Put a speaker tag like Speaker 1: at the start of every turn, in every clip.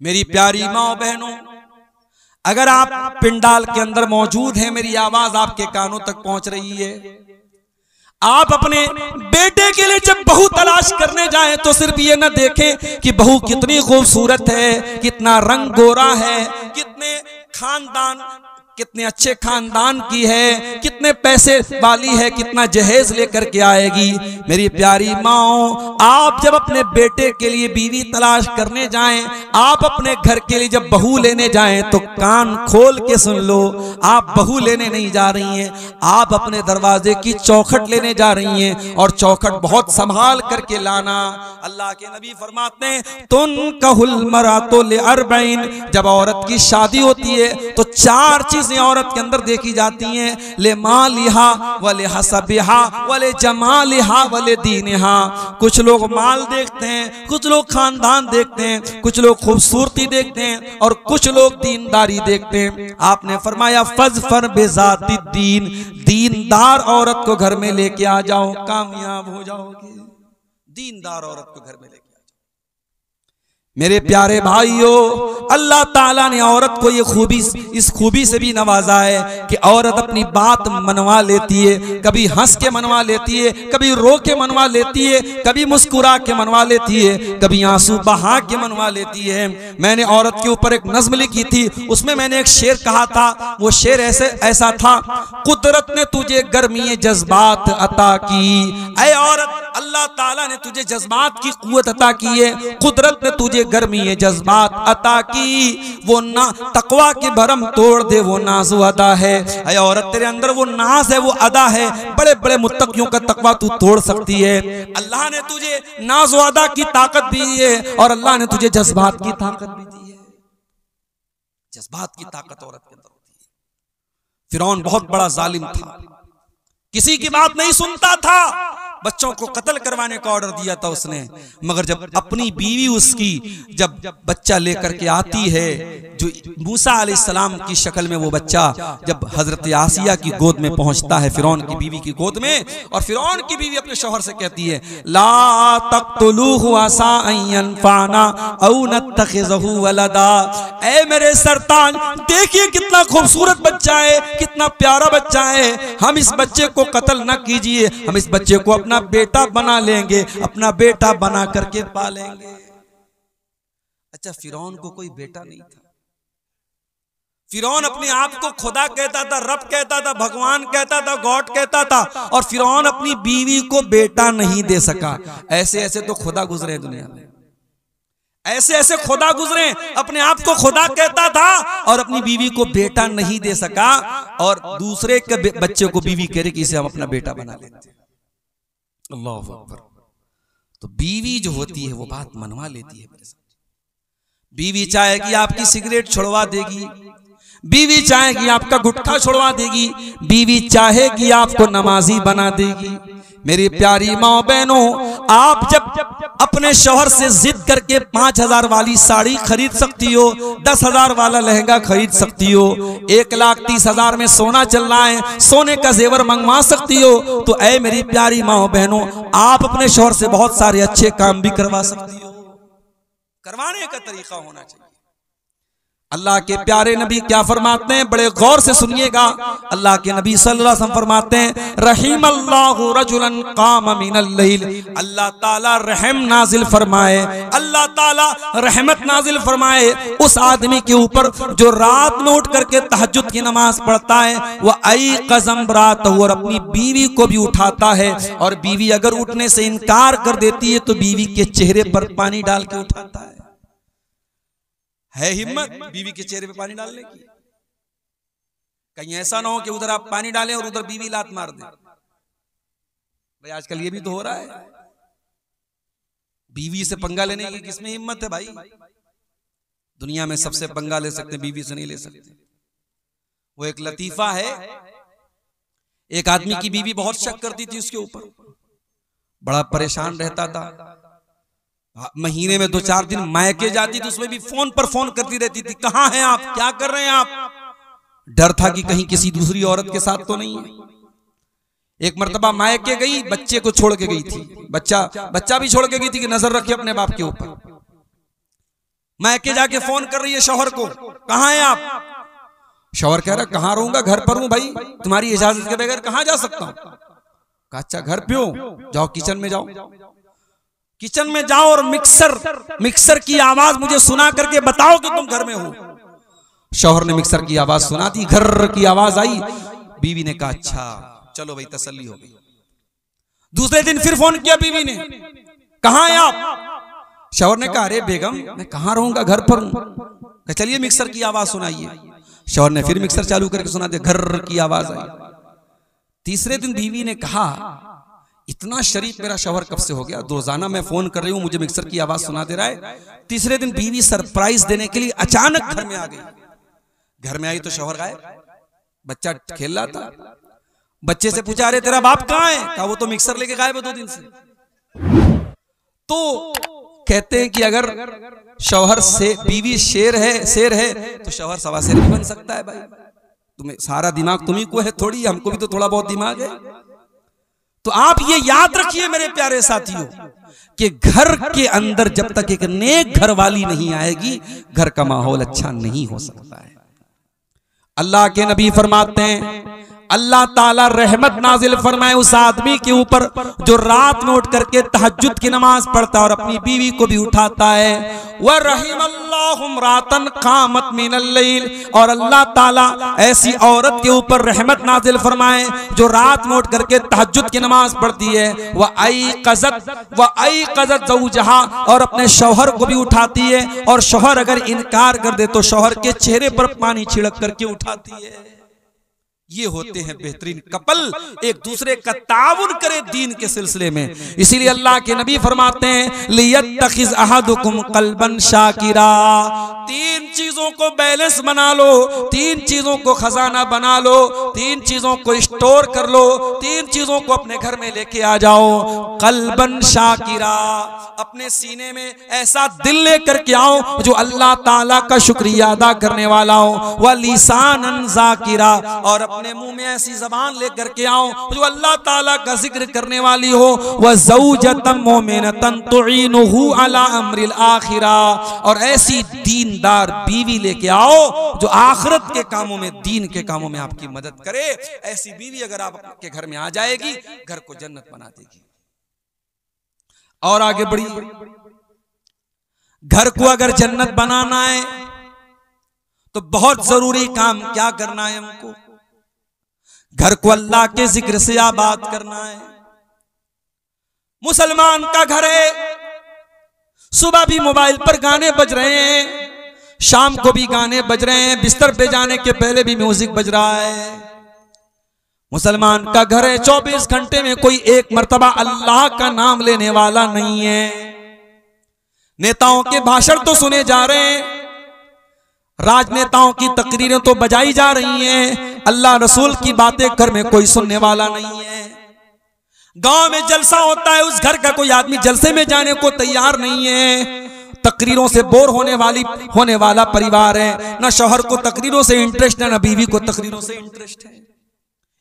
Speaker 1: मेरी प्यारी माँ बहनों, अगर आप पिंडाल के अंदर मौजूद हैं, मेरी आवाज आपके कानों तक पहुंच रही है, आप अपने बेटे के लिए जब बहू तलाश करने जाएं तो सिर्फ ये न देखें कि बहू कितनी खूबसूरत है, कितना रंग गोरा है, कितने अच्छे खानदान की है, कितने पैसे वाली है, कितना जहेज लेकर के आएगी। मेरी प्यारी माँ, आप जब अपने बेटे के लिए बीवी तलाश करने जाएं, आप अपने घर के लिए जब बहू लेने जाएं तो कान खोल के सुन लो, आप बहू लेने नहीं जा रही हैं, आप अपने दरवाजे की चौखट लेने जा रही हैं, और चौखट बहुत संभाल करके लाना। अल्लाह के नबी फरमाते हैं, तुनकहुल मरातो लिअरबईन, जब औरत की शादी होती है तो 4 चीजें औरत के अंदर देखी जाती हैं, ले मालिहा वले हसबिहा वले जमालिहा वले दीनिहा। कुछ लोग माल देखते हैं, कुछ लोग खानदान देखते हैं, कुछ लोग खूबसूरती देखते हैं, और कुछ लोग दीनदारी देखते हैं। आपने फरमाया फज़फर बेज़ाति दीन, दीनदार औरत को घर में लेके आ जाओ, कामयाब हो जाओगे। दीनदार औरत को घर में लेके आ जाओ। मेरे प्यारे भाइयों, अल्लाह ताला ने औरत को ये खूबी, इस खूबी से भी नवाजा है कि औरत अपनी बात मनवा लेती है, कभी हंस के मनवा लेती है, कभी रो के मनवा लेती है, कभी मुस्कुरा के मनवा लेती है, कभी आंसू बहा के मनवा लेती है। मैंने औरत के ऊपर एक नज्म लिखी थी, उसमें मैंने एक शेर कहा था, वो शेर ऐसा था, कुदरत ने तुझे गर्मी जज्बात अता की। ऐ औरत, अल्लाह ताला ने तुझे जज्बात की कुव्वत अता की है, कुदरत ने तुझे गर्मी जज्बात अता की। वो ना तकवा की भरम तोड़ दे, वो नाज़ो अदा है। ऐ औरत, तेरे अंदर वो नाज है, वो अदा है, बड़े बड़े मुत्तकियों का तकवा तू तोड़ सकती है। अल्लाह ने तुझे नाज़ो अदा की ताकत दी है, और अल्लाह ने तुझे जज्बात की ताकत भी दी है। जज्बात की ताकत औरत के अंदर होती है। फिरौन बहुत बड़ा जालिम था, किसी की बात नहीं सुनता था, बच्चों को कत्ल करवाने का ऑर्डर दिया था उसने। मगर जब अपनी बीवी उसकी जब बच्चा लेकर के आती है, जो मूसा अलैहिस्सलाम की शक्ल में वो बच्चा जब हजरत आसिया की गोद में पहुंचता है, फिरौन की बीवी की गोद में, और फिरौन की बीवी अपने शौहर से कहती है, ला तक़्तुलूहु असा अन यनफ़अना औ नत्तख़िज़हु वलदा। ऐ मेरे सरताज, देखिए कितना खूबसूरत बच्चा है, कितना प्यारा बच्चा है, हम इस बच्चे को कत्ल न कीजिए, हम इस बच्चे को अपना बेटा बना लेंगे, अपना बेटा बना करके पालेंगे। अच्छा, फिरौन को कोई बेटा नहीं था। फिरौन अपने आप को खुदा कहता था, रब कहता था, भगवान कहता था, गॉड कहता था, और फिरौन अपनी बीवी को बेटा नहीं दे सका। ऐसे ऐसे तो खुदा गुजरे दुनिया में, ऐसे ऐसे खुदा गुजरे, अपने आप को खुदा कहता था और अपनी बीवी को बेटा नहीं दे सका, और दूसरे के बच्चे को बीवी कह रही कि इसे हम अपना बेटा बना लेते। अल्लाह अकबर। तो बीवी जो होती है वो बात मनवा लेती है। बीवी चाहेगी आपकी सिगरेट छुड़वा देगी, बीवी चाहेगी आपका गुटखा छुड़वा देगी, बीवी चाहेगी आपको नमाजी बना देगी। मेरी प्यारी माँ बहनों, आप जब अपने शौहर से जिद करके 5000 वाली साड़ी खरीद सकती हो, 10,000 वाला लहंगा खरीद सकती हो, 1,30,000 में सोना चल रहा है, सोने का जेवर मंगवा सकती हो, तो ऐ मेरी प्यारी माँ बहनों, आप अपने शौहर से बहुत सारे अच्छे काम भी करवा सकती हो। करवाने का तरीका होना चाहिए। अल्लाह के प्यारे नबी क्या फरमाते हैं, बड़े गौर से सुनिएगा। अल्लाह के नबी सल्लल्लाहु अलैहि वसल्लम फरमाते हैं, रहीमल्लाहु रजुलन काम मिनल लैल, अल्लाह ताला रहम नाजिल फरमाए, अल्लाह ताला रहमत नाजिल फरमाए उस आदमी के ऊपर जो रात में उठ करके तहज्जुद की नमाज पढ़ता है, वह आई कज़म रात, और अपनी बीवी को भी उठाता है, और बीवी अगर उठने से इनकार कर देती है तो बीवी के चेहरे पर पानी डाल के उठाता है। हिम्मत बीवी के चेहरे पे पानी डालने की? कहीं ऐसा ना हो कि उधर आप पानी डालें और उधर बीवी लात मार दे। भाई आजकल ये भी तो हो रहा है। बीवी से पंगा लेने की किसमें हिम्मत है भाई? दुनिया में सबसे पंगा ले सकते, बीवी से नहीं ले सकते। वो एक लतीफा है, एक आदमी की बीवी बहुत शक करती थी उसके ऊपर, बड़ा परेशान रहता था, महीने में 2-4 दिन मायके जाती थी, उसमें भी फोन पर फोन करती रहती थी, कहाँ हैं आप, क्या कर रहे हैं आप। डर था कि कहीं किसी दूसरी औरत के साथ तो नहीं है। एक मर्तबा मायके गई, बच्चे को छोड़ के गई थी, बच्चा भी छोड़ के गई थी कि नजर रखे अपने बाप के ऊपर। मायके जाके फोन कर रही है शौहर को, कहाँ हैं आप? शौहर कह रहा कहाँ रहूंगा, घर पर हूं भाई, तुम्हारी इजाजत के बगैर कहाँ जा सकता हूं? कहा अच्छा घर पे हो, जाओ किचन में जाओ, किचन में जाओ और मिक्सर की आवाज मुझे सुना करके बताओ कि तुम घर में हो। शौहर ने मिक्सर की आवाज सुना दी, घर की आवाज आई। बीवी ने कहा अच्छा चलो भाई तसल्ली हो गई। दूसरे दिन फिर फोन किया बीवी ने, कहाँ हैं आप? शौहर ने कहा अरे बेगम मैं कहाँ रहूंगा, घर पर हूं। चलिए मिक्सर की आवाज सुनाइए। शौहर ने फिर मिक्सर चालू करके सुना दिया, घर की आवाज आई। तीसरे दिन बीवी ने कहा इतना शरीफ मेरा शौहर कब से हो गया, रोजाना मैं फोन कर रही हूं मुझे मिक्सर की आवाज सुना दे रहा है। तीसरे दिन बीवी सरप्राइज देने के लिए अचानक घर में आ गई। घर में आई तो शौहर गायब, बच्चा खेल रहा था। बच्चे से पूछा अरे तेरा बाप कहाँ है? कहा वो तो मिक्सर लेके गायब है 2 दिन से। तो कहते हैं कि अगर शौहर से बीवी शेर है तो शौहर सवा शेर भी बन सकता है। भाई तुम्हें सारा दिमाग तुम्ही को है थोड़ी, हमको भी तो थोड़ा बहुत दिमाग है। तो आप ये याद रखिए मेरे प्यारे साथियों कि घर के अंदर जब तक एक नेक घर वाली नहीं आएगी, घर का माहौल अच्छा नहीं हो सकता है। अल्लाह के नबी फरमाते हैं अल्लाह ताला रहमत नाजिल फरमाए उस आदमी के ऊपर जो रात में उठ करके तहज्जुद की नमाज पढ़ता है और अपनी बीवी को भी उठाता है। वह रहिमल्लाहु इम्रातन कामत मिनल लैल, और अल्लाह ताला ऐसी औरत के ऊपर रहमत नाजिल फरमाए जो रात में उठ करके तहज्जुद की नमाज पढ़ती है। वह आई कज़त ज़ौजहा, और अपने शौहर को भी उठाती है, और शौहर अगर इनकार कर दे तो शौहर के चेहरे पर पानी छिड़क करके उठाती है। ये होते हैं बेहतरीन कपल, एक दूसरे का ताउन करे दीन के सिलसिले में। इसीलिए अल्लाह के नबी फरमाते हैं लियत्तखिज़ अहदुकुम क़ल्बन शाकिरा, 3 चीजों को बैलेंस बना लो, 3 चीजों को खजाना बना लो, 3 चीजों को स्टोर कर लो, 3 चीजों को अपने घर में लेके आ जाओ। क़ल्बन शाकिरा, अपने सीने में ऐसा दिल लेकर के आओ जो अल्लाह ताला का शुक्रिया अदा करने वाला हो। व लिसानन ज़ाकिरा, और अपने मुंह में ऐसी जबान लेकर के आओ जो अल्लाह ताला का जिक्र करने वाली हो। व ज़ौजतन मोमिनतन तुईनुहु अला अम्रिल आखिरा, और ऐसी दीनदार बीवी लेके आओ जो आखिरत के कामों में, दीन के कामों में आपकी मदद करे। ऐसी बीवी अगर आपके घर में आ जाएगी, घर को जन्नत बना देगी। और आगे बढ़ी, घर को अगर जन्नत बनाना है तो बहुत जरूरी काम क्या करना है हमको? घर को अल्लाह के जिक्र से आबाद करना है। मुसलमान का घर है, सुबह भी मोबाइल पर गाने बज रहे हैं, शाम को भी गाने बज रहे हैं, बिस्तर पे जाने के पहले भी म्यूजिक बज रहा है। मुसलमान का घर है, 24 घंटे में कोई एक मर्तबा अल्लाह का नाम लेने वाला नहीं है। नेताओं के भाषण तो सुने जा रहे हैं, राजनेताओं की तकरीरें तो बजाई जा रही हैं, अल्लाह रसूल की बातें घर में कोई सुनने वाला नहीं है। गांव में जलसा होता है, उस घर का कोई आदमी जलसे में जाने को तैयार नहीं है। तकरीरों से बोर होने वाला परिवार है, ना शौहर को तकरीरों से इंटरेस्ट है, ना बीवी को तकरीरों से इंटरेस्ट है।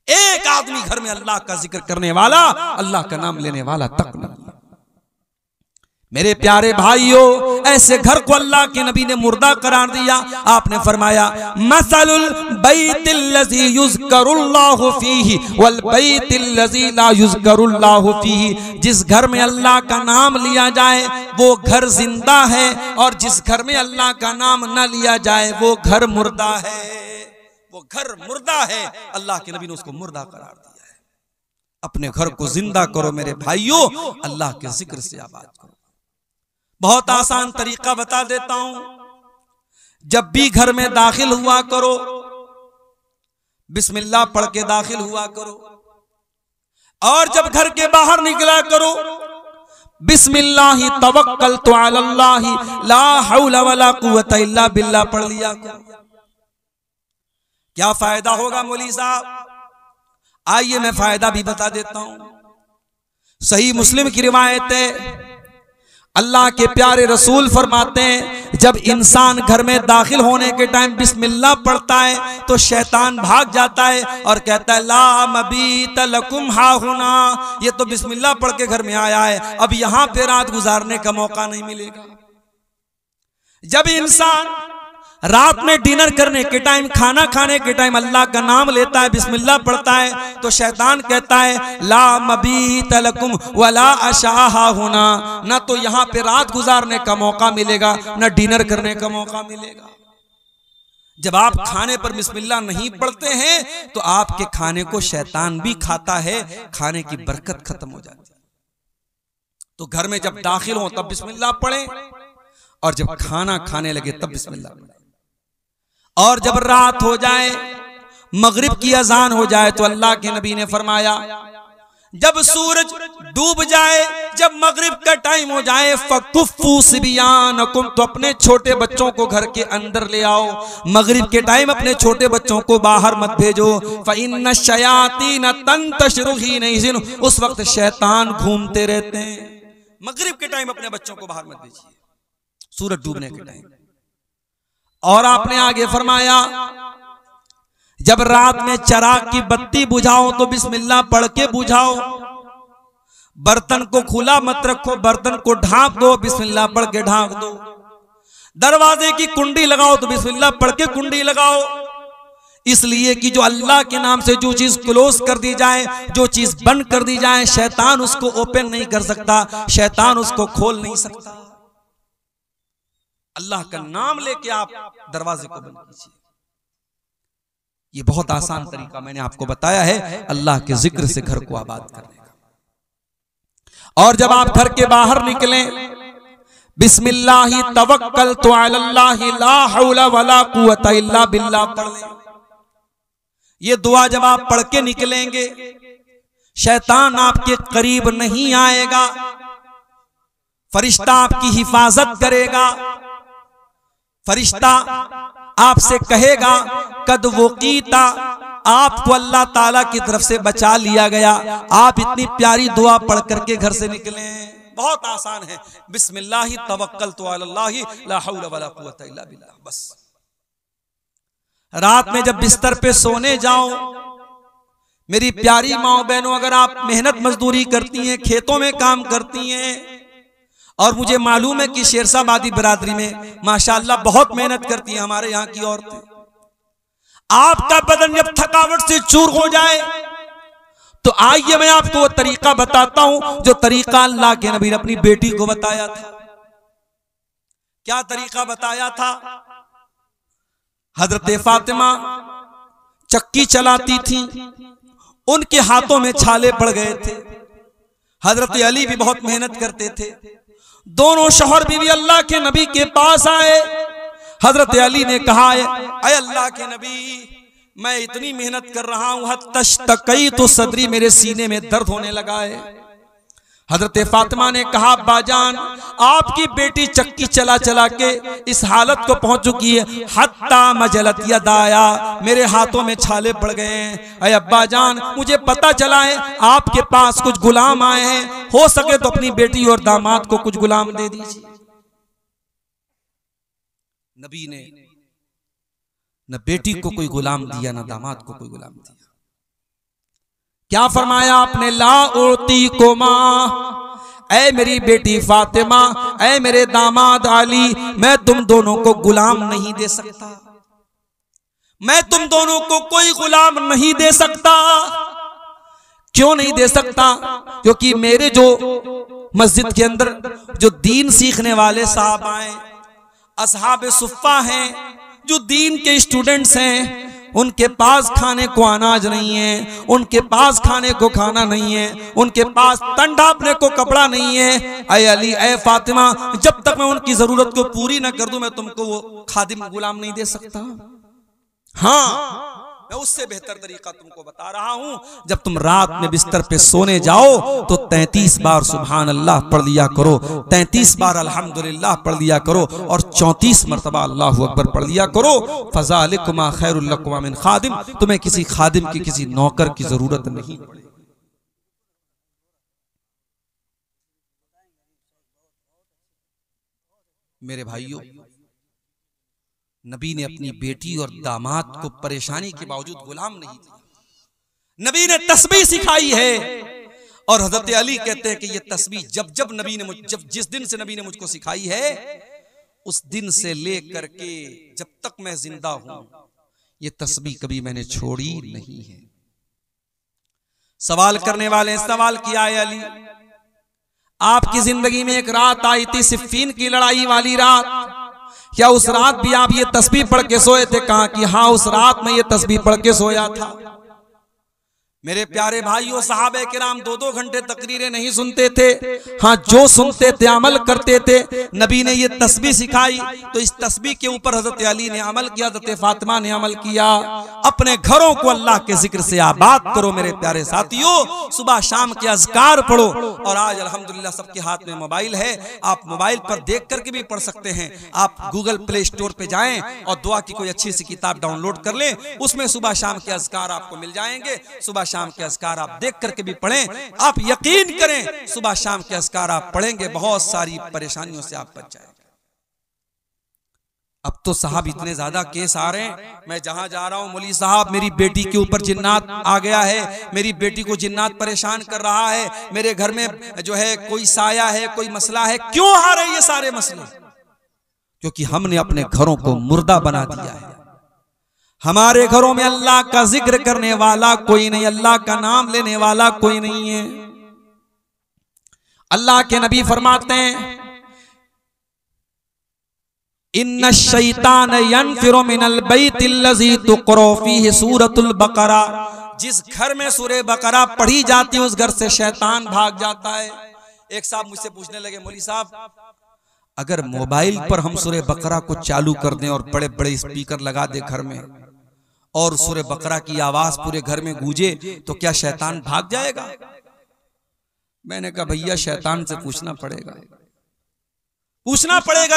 Speaker 1: एक आदमी घर में अल्लाह का जिक्र करने वाला, अल्लाह का नाम लेने वाला तक नहीं। मेरे प्यारे भाइयों, ऐसे घर को अल्लाह के नबी ने मुर्दा करार दिया। आपने फरमाया मसलुल बैतिल्लज़ी युज़करुल्लाहु फीही वल बैतिल्लज़ी ला युज़करुल्लाहु फीही, जिस घर में अल्लाह का नाम लिया जाए वो घर जिंदा है, और जिस घर में अल्लाह का नाम न लिया जाए वो घर मुर्दा है। वो घर मुर्दा है, अल्लाह के नबी ने उसको मुर्दा करार दिया है। अपने घर को जिंदा करो मेरे भाइयों, अल्लाह के जिक्र से आबाद करो। बहुत आसान तरीका बता देता हूं, जब भी घर में दाखिल हुआ करो बिस्मिल्लाह पढ़ के दाखिल हुआ करो, और जब घर के बाहर निकला करो बिस्मिल्लाहि तवक्कलतु अलल्लाहि ला हौला वला कुव्वता इल्ला बिल्लाह पढ़ लिया करो। क्या फायदा होगा मौलवी साहब? आइए मैं फायदा भी बता देता हूं। सही मुस्लिम की रिवायत है, अल्लाह के प्यारे रसूल फरमाते हैं जब इंसान घर में दाखिल होने के टाइम बिस्मिल्लाह पढ़ता है तो शैतान भाग जाता है और कहता है ला मबीत लकुम हाहुना, ये तो बिस्मिल्लाह पढ़ के घर में आया है, अब यहां पे रात गुजारने का मौका नहीं मिलेगा। जब इंसान रात में डिनर करने के टाइम, खाना खाने के टाइम अल्लाह का नाम लेता है, बिस्मिल्लाह पढ़ता है, तो शैतान कहता है ला मबीत लकुम वला अशाहा होना, ना तो यहाँ पे रात गुजारने का मौका मिलेगा, ना डिनर करने का मौका मिलेगा। जब आप खाने पर बिस्मिल्लाह नहीं पढ़ते हैं तो आपके खाने को शैतान भी खाता है, खाने की बरकत खत्म हो जाती है। तो घर में जब दाखिल हो तब बिस्मिल्लाह पढ़ें, और जब खाना खाने लगे तब बिस्मिल्लाह पढ़ें। और जब रात हो जाए, मगरिब की अजान हो जाए, तो अल्लाह के नबी ने फरमाया जब सूरज डूब जाए, जब मगरिब का टाइम हो जाए, फकुफ्फू सिबियानकुम, तो अपने छोटे बच्चों को घर के अंदर ले आओ। मगरिब के टाइम अपने छोटे बच्चों को बाहर मत भेजो, फइन्न शयातीन तंतशिरु हीन इज़िन, उस वक्त शैतान घूमते रहते हैं। मगरिब के टाइम अपने बच्चों को बाहर मत भेजिए, सूरज डूबने के टाइम। और आपने आगे फरमाया जब रात में चिराग की बत्ती बुझाओ तो बिस्मिल्लाह पढ़ के बुझाओ। बर्तन को खुला मत रखो, बर्तन को ढांक दो, बिस्मिल्लाह पढ़ के ढांक दो। दरवाजे की कुंडी लगाओ तो बिस्मिल्लाह पढ़ के कुंडी लगाओ, इसलिए कि जो अल्लाह के नाम से जो चीज क्लोज कर दी जाए, जो चीज बंद कर दी जाए, शैतान उसको ओपन नहीं कर सकता, शैतान उसको खोल नहीं सकता। अल्लाह का नाम लेके आप दरवाजे को बंद कीजिए। ये बहुत आसान तरीका मैंने आपको बताया है अल्लाह के जिक्र से घर को आबाद करने का। और जब आप घर के बाहर निकलें, बिस्मिल्लाहि तवक्कलतु अलल्लाहि ला हौला वला कुव्वता इल्ला बिल्लाह पढ़ लें। ये दुआ जब आप पढ़ के निकलेंगे, शैतान आपके करीब नहीं आएगा, फरिश्ता आपकी हिफाजत करेगा। फरिश्ता आपसे कहेगा कद वकीता, आपको अल्लाह ताला की तरफ से बचा लिया गया। आप इतनी प्यारी दुआ पढ़ करके घर से निकले। बहुत आसान है, बिस्मिल्लाहि तवक्कलतु अलल्लाहि ला हौला वला कुव्वता इल्ला बिल्लाह। बस रात में जब बिस्तर पे सोने जाओ, मेरी प्यारी माओ बहनों, अगर आप मेहनत मजदूरी करती हैं, खेतों में काम करती हैं, और मुझे मालूम है कि शेरशाबादी बिरादरी में माशाअल्लाह बहुत मेहनत करती हैं हमारे यहाँ की औरतें, आपका बदन जब थकावट से चूर हो जाए तो आइए मैं आपको वो तरीका बताता हूं जो तरीका अल्लाह के नबी ने अपनी बेटी को बताया था। क्या तरीका बताया था? हजरत फातिमा चक्की चलाती थी, उनके हाथों में छाले पड़ गए थे। हजरत अली भी बहुत मेहनत करते थे। दोनों शौहर बीवी अल्लाह के नबी के पास आए। हजरत अली ने कहा, अय अल्लाह के नबी, मैं इतनी मेहनत कर रहा हूं, तशतकई तो सदरी, मेरे सीने में दर्द होने लगा है। हजरत फातिमा ने कहा, बाजान, आपकी बेटी चक्की चला चला के इस हालत को पहुंच चुकी है, हत्ता मजलत यदाया, मेरे हाथों में छाले पड़ गए हैं। अय अब्बा जान, मुझे पता चला है आपके पास कुछ गुलाम आए हैं, हो सके तो अपनी बेटी और दामाद को कुछ गुलाम दे दीजिए। नबी ने न बेटी को कोई गुलाम दिया, न दामाद को कोई गुलाम दिया। क्या फरमाया आपने? ला उती को मां, ऐ मेरी बेटी फातिमा, ऐ मेरे दामाद अली, मैं तुम दोनों को गुलाम नहीं दे सकता, मैं तुम दोनों को कोई गुलाम नहीं दे सकता। क्यों नहीं दे सकता? क्योंकि मेरे जो मस्जिद के अंदर जो दीन सीखने वाले साहब आए, असहाबे सुफ़्फ़ा हैं, जो दीन के स्टूडेंट्स हैं, उनके पास खाने को अनाज नहीं है, उनके पास खाने को खाना नहीं है, उनके पास तन ढांपने को कपड़ा नहीं है। ऐ अली, ऐ फातिमा, जब तक मैं उनकी जरूरत को पूरी न कर दूं, मैं तुमको वो खादिम गुलाम नहीं दे सकता। हाँ, मैं उससे बेहतर तरीका तुमको बता रहा हूं। जब तुम रात में बिस्तर पे सोने जाओ तो 33 बार सुभान अल्लाह पढ़ लिया करो, 33 बार अल्हम्दुलिल्लाह पढ़ लिया करो, और 34 मरतबा अल्लाहु अकबर पढ़ लिया करो। फ़ज़ालिकुमा खैरुल लकुमा मिन खादिम, तुम्हें किसी खादिम की, किसी नौकर की जरूरत नहीं पड़ेगी। मेरे भाइयों, नबी ने अपनी बेटी और दामाद को परेशानी के बावजूद गुलाम नहीं दिया। नबी ने तस्बीह सिखाई है, और हजरत अली कहते हैं कि ये तस्बीह जब नबी ने जिस दिन से नबी ने मुझको सिखाई है, उस दिन से लेकर के जब तक मैं जिंदा हूं ये तस्बीह कभी मैंने छोड़ी नहीं है। सवाल करने वाले सवाल किया है अली, आपकी जिंदगी में एक रात आई थी सिफ़ीन की लड़ाई वाली रात, क्या उस रात भी आप ये तस्बीह पढ़ के सोए थे? कहा कि हाँ, उस रात में ये तस्बीह पढ़ के सोया था। मेरे प्यारे भाइयों, सहाबे किराम 2-2 घंटे तकरीरें नहीं सुनते थे। हाँ, जो सुनते थे अमल करते थे। नबी ने ये तस्बीह सिखाई तो इस तस्बीह के ऊपर हजरत अली ने अमल किया, हजरत फातिमा ने अमल किया। अपने घरों को अल्लाह के जिक्र से आबाद करो मेरे प्यारे साथियों। सुबह शाम के अज़कार पढ़ो। और आज अल्हम्दुलिल्लाह सबके हाथ में मोबाइल है, आप मोबाइल पर देख करके भी पढ़ सकते हैं। आप गूगल प्ले स्टोर पे जाएं और दुआ की कोई अच्छी सी किताब डाउनलोड कर लें, उसमें सुबह शाम के अज़कार आपको मिल जाएंगे। सुबह शाम के अज़कार आप देख करके भी पढ़ें। आप यकीन करें, सुबह शाम के अज़कार आप पढ़ेंगे, बहुत सारी परेशानियों से आप बच जाएंगे। अब तो साहब इतने ज्यादा केस आ रहे हैं, मैं जहां जा रहा हूं, मौलवी साहब मेरी बेटी के ऊपर जिन्नात आ गया है, मेरी बेटी को जिन्नात परेशान कर रहा है, मेरे घर में जो है कोई साया है, कोई मसला है। क्यों आ रहे ये सारे मसले? क्योंकि हमने अपने घरों को मुर्दा बना दिया है। हमारे घरों में अल्लाह का जिक्र करने वाला कोई नहीं, अल्लाह का नाम लेने वाला कोई नहीं है। अल्लाह के नबी फरमाते हैं, इन्ना शैतान यनफिरु मिनल बैतिल्लज़ी तुक़रा फ़ीहि सूरतुल बक़रा। जिस घर में सूरह बकरा पढ़ी जाती है उस घर से शैतान भाग जाता है। एक साहब मुझसे पूछने लगे, मौलवी साहब अगर मोबाइल पर हम सूरह बकरा को चालू कर दें और बड़े बड़े स्पीकर लगा दे घर में और सूरह बकरा की आवाज पूरे घर में गूंजे तो क्या शैतान भाग जाएगा? मैंने कहा भैया शैतान से पूछना पड़ेगा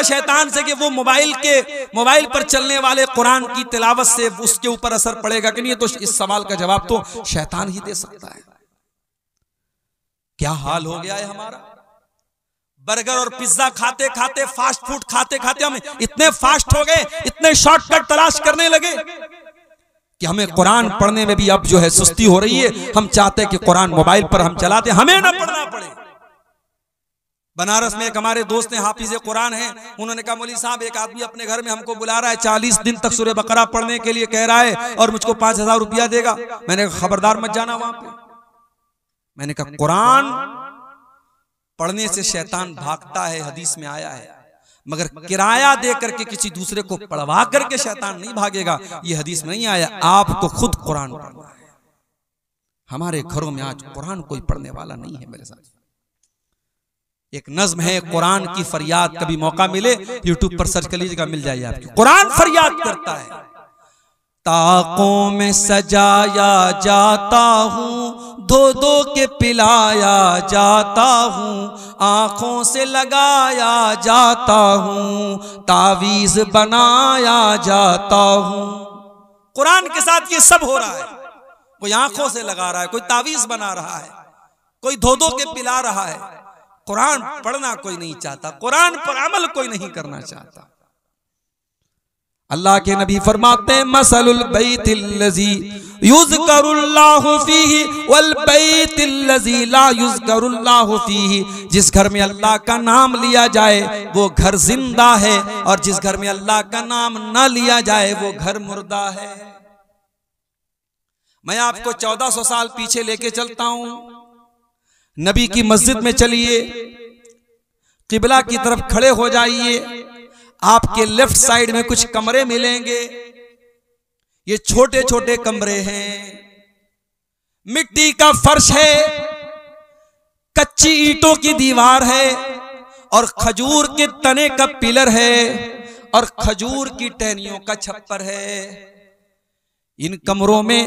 Speaker 1: शैतान से कि वो मोबाइल पर चलने वाले कुरान की तिलावत से उसके ऊपर असर पड़ेगा कि नहीं। तो इस सवाल का जवाब तो शैतान ही दे सकता है। क्या हाल हो गया है हमारा। बर्गर और पिज्जा खाते खाते, फास्ट फूड खाते खाते हम इतने फास्ट हो गए, इतने शॉर्टकट तलाश करने लगे कि हमें कुरान पढ़ने में भी अब जो है सुस्ती हो रही है। हम चाहते हैं कि कुरान मोबाइल पर हम चलाते, हमें ना पढ़ना पड़े। बनारस में एक हमारे दोस्त हैं, हाफिज कुरान हैं, उन्होंने कहा मौलवी साहब एक आदमी अपने घर में हमको बुला रहा है, 40 दिन तक सूरह बकरा पढ़ने के लिए कह रहा है और मुझको 5000 रुपया देगा। मैंने कहा खबरदार मत जाना वहां पे। मैंने कहा कुरान पढ़ने से शैतान भागता है, हदीस में आया है, मगर किराया दे करके किसी दूसरे को पढ़वा करके शैतान नहीं भागेगा, ये हदीस में नहीं आया। आपको खुद कुरान पढ़ना है। हमारे घरों में आज कुरान कोई पढ़ने वाला नहीं है। मेरे साथ एक नज्म है, कुरान की फरियाद। कभी मौका मिले यूट्यूब पर सर्च कर लीजिएगा, मिल जाएगी आपको। कुरान फरियाद करता है, ताकों में सजाया जाता हूँ, धो धो के पिलाया जाता हूँ, आंखों से लगाया जाता हूँ, तावीज बनाया जाता हूँ। कुरान के साथ ये सब हो रहा है। कोई आंखों से लगा रहा है, कोई तावीज बना रहा है, कोई धो धो के पिला रहा है। कुरान पढ़ना कोई नहीं चाहता, कुरान पर अमल कोई नहीं करना चाहता। अल्लाह के नबी फरमाते हैं, मसलुल बैतिल्लज़ी युज़करुल्लाहु फ़ीही वल बैतिल्लज़ी ला युज़करुल्लाहु फ़ीही। जिस घर में अल्लाह का नाम लिया जाए वो घर जिंदा है, और जिस घर में अल्लाह का नाम न लिया जाए वो घर मुर्दा है। मैं आपको 1400 साल पीछे लेके चलता हूं। नबी की मस्जिद में चलिए, किबला की तरफ खड़े हो जाइए, आपके लेफ्ट साइड में कुछ कमरे मिलेंगे। ये छोटे छोटे कमरे हैं, मिट्टी का फर्श है, कच्ची ईंटों की दीवार है, और खजूर के तने का पिलर है, और खजूर की टहनियों का छप्पर है। इन कमरों में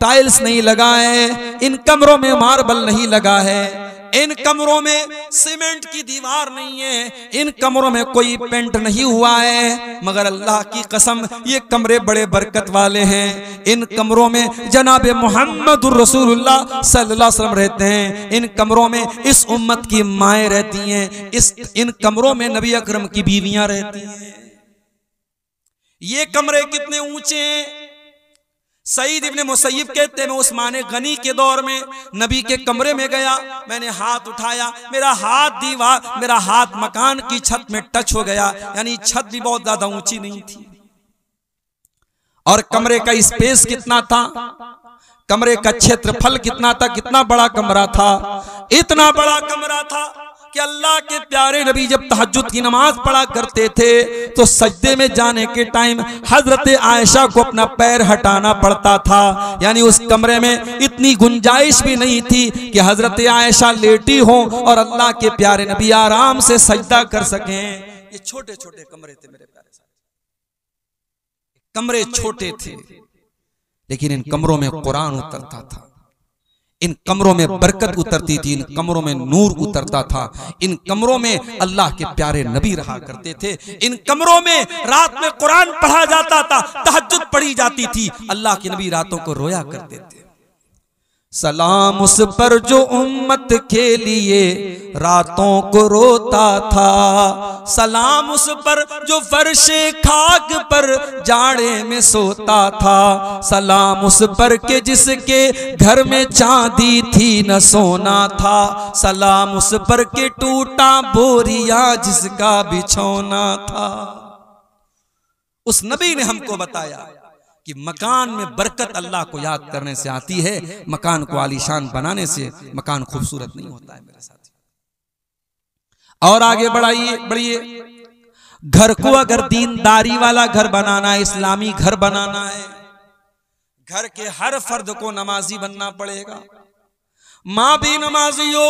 Speaker 1: टाइल्स नहीं लगा है, इन कमरों में मार्बल नहीं लगा है, इन कमरों में सीमेंट की दीवार नहीं है, इन कमरों में कोई पेंट नहीं हुआ है। मगर अल्लाह की कसम ये कमरे बड़े बरकत वाले हैं। इन कमरों में जनाब मुहम्मदुर रसूलुल्लाह सल्लल्लाहु अलैहि वसल्लम रहते हैं। इन कमरों में इस उम्मत की माएँ रहती हैं। इन कमरों में नबी अकरम की बीवियां रहती हैं। ये कमरे कितने ऊंचे हैं, सईद इब्ने मुसय्यिब कहते हैं मैं उस्मान गनी के दौर में नबी के कमरे में गया, मैंने हाथ उठाया, मेरा हाथ मकान की छत में टच हो गया, यानी छत भी बहुत ज्यादा ऊंची नहीं थी। और कमरे का स्पेस कितना था, कमरे का क्षेत्रफल कितना था, कितना बड़ा कमरा था, इतना बड़ा कमरा था कि अल्लाह के प्यारे नबी जब तहज्जुद की नमाज पढ़ा करते थे तो सजदे में जाने के टाइम हजरत आयशा को अपना पैर हटाना पड़ता था, यानी उस कमरे में इतनी गुंजाइश भी नहीं थी कि हजरत आयशा लेटी हो और अल्लाह के प्यारे नबी आराम से सजदा कर सकें। ये छोटे छोटे कमरे थे मेरे प्यारे साथ, कमरे छोटे थे, लेकिन इन कमरों में कुरान उतरता था, इन कमरों में बरकत उतरती थी, इन कमरों में नूर उतरता था, इन कमरों में अल्लाह के प्यारे नबी रहा करते थे, इन कमरों में रात में कुरान पढ़ा जाता था, तहज्जुद पढ़ी जाती थी, अल्लाह के नबी रातों को रोया करते थे। सलाम उस पर जो उम्मत के लिए रातों को रोता था, सलाम उस पर जो फर्शे खाक पर जाड़े में सोता था, सलाम उस पर के जिसके घर में चांदी थी न सोना था, सलाम उस पर के टूटा बोरिया जिसका बिछौना था। उस नबी ने हमको बताया कि मकान में बरकत अल्लाह को याद करने से आती है, मकान को आलीशान बनाने से मकान खूबसूरत नहीं होता है मेरे साथी। और आगे बढ़िए, घर को अगर दीनदारी वाला घर बनाना है, इस्लामी घर बनाना है, घर के हर फर्द को नमाजी बनना पड़ेगा। माँ भी नमाजी हो,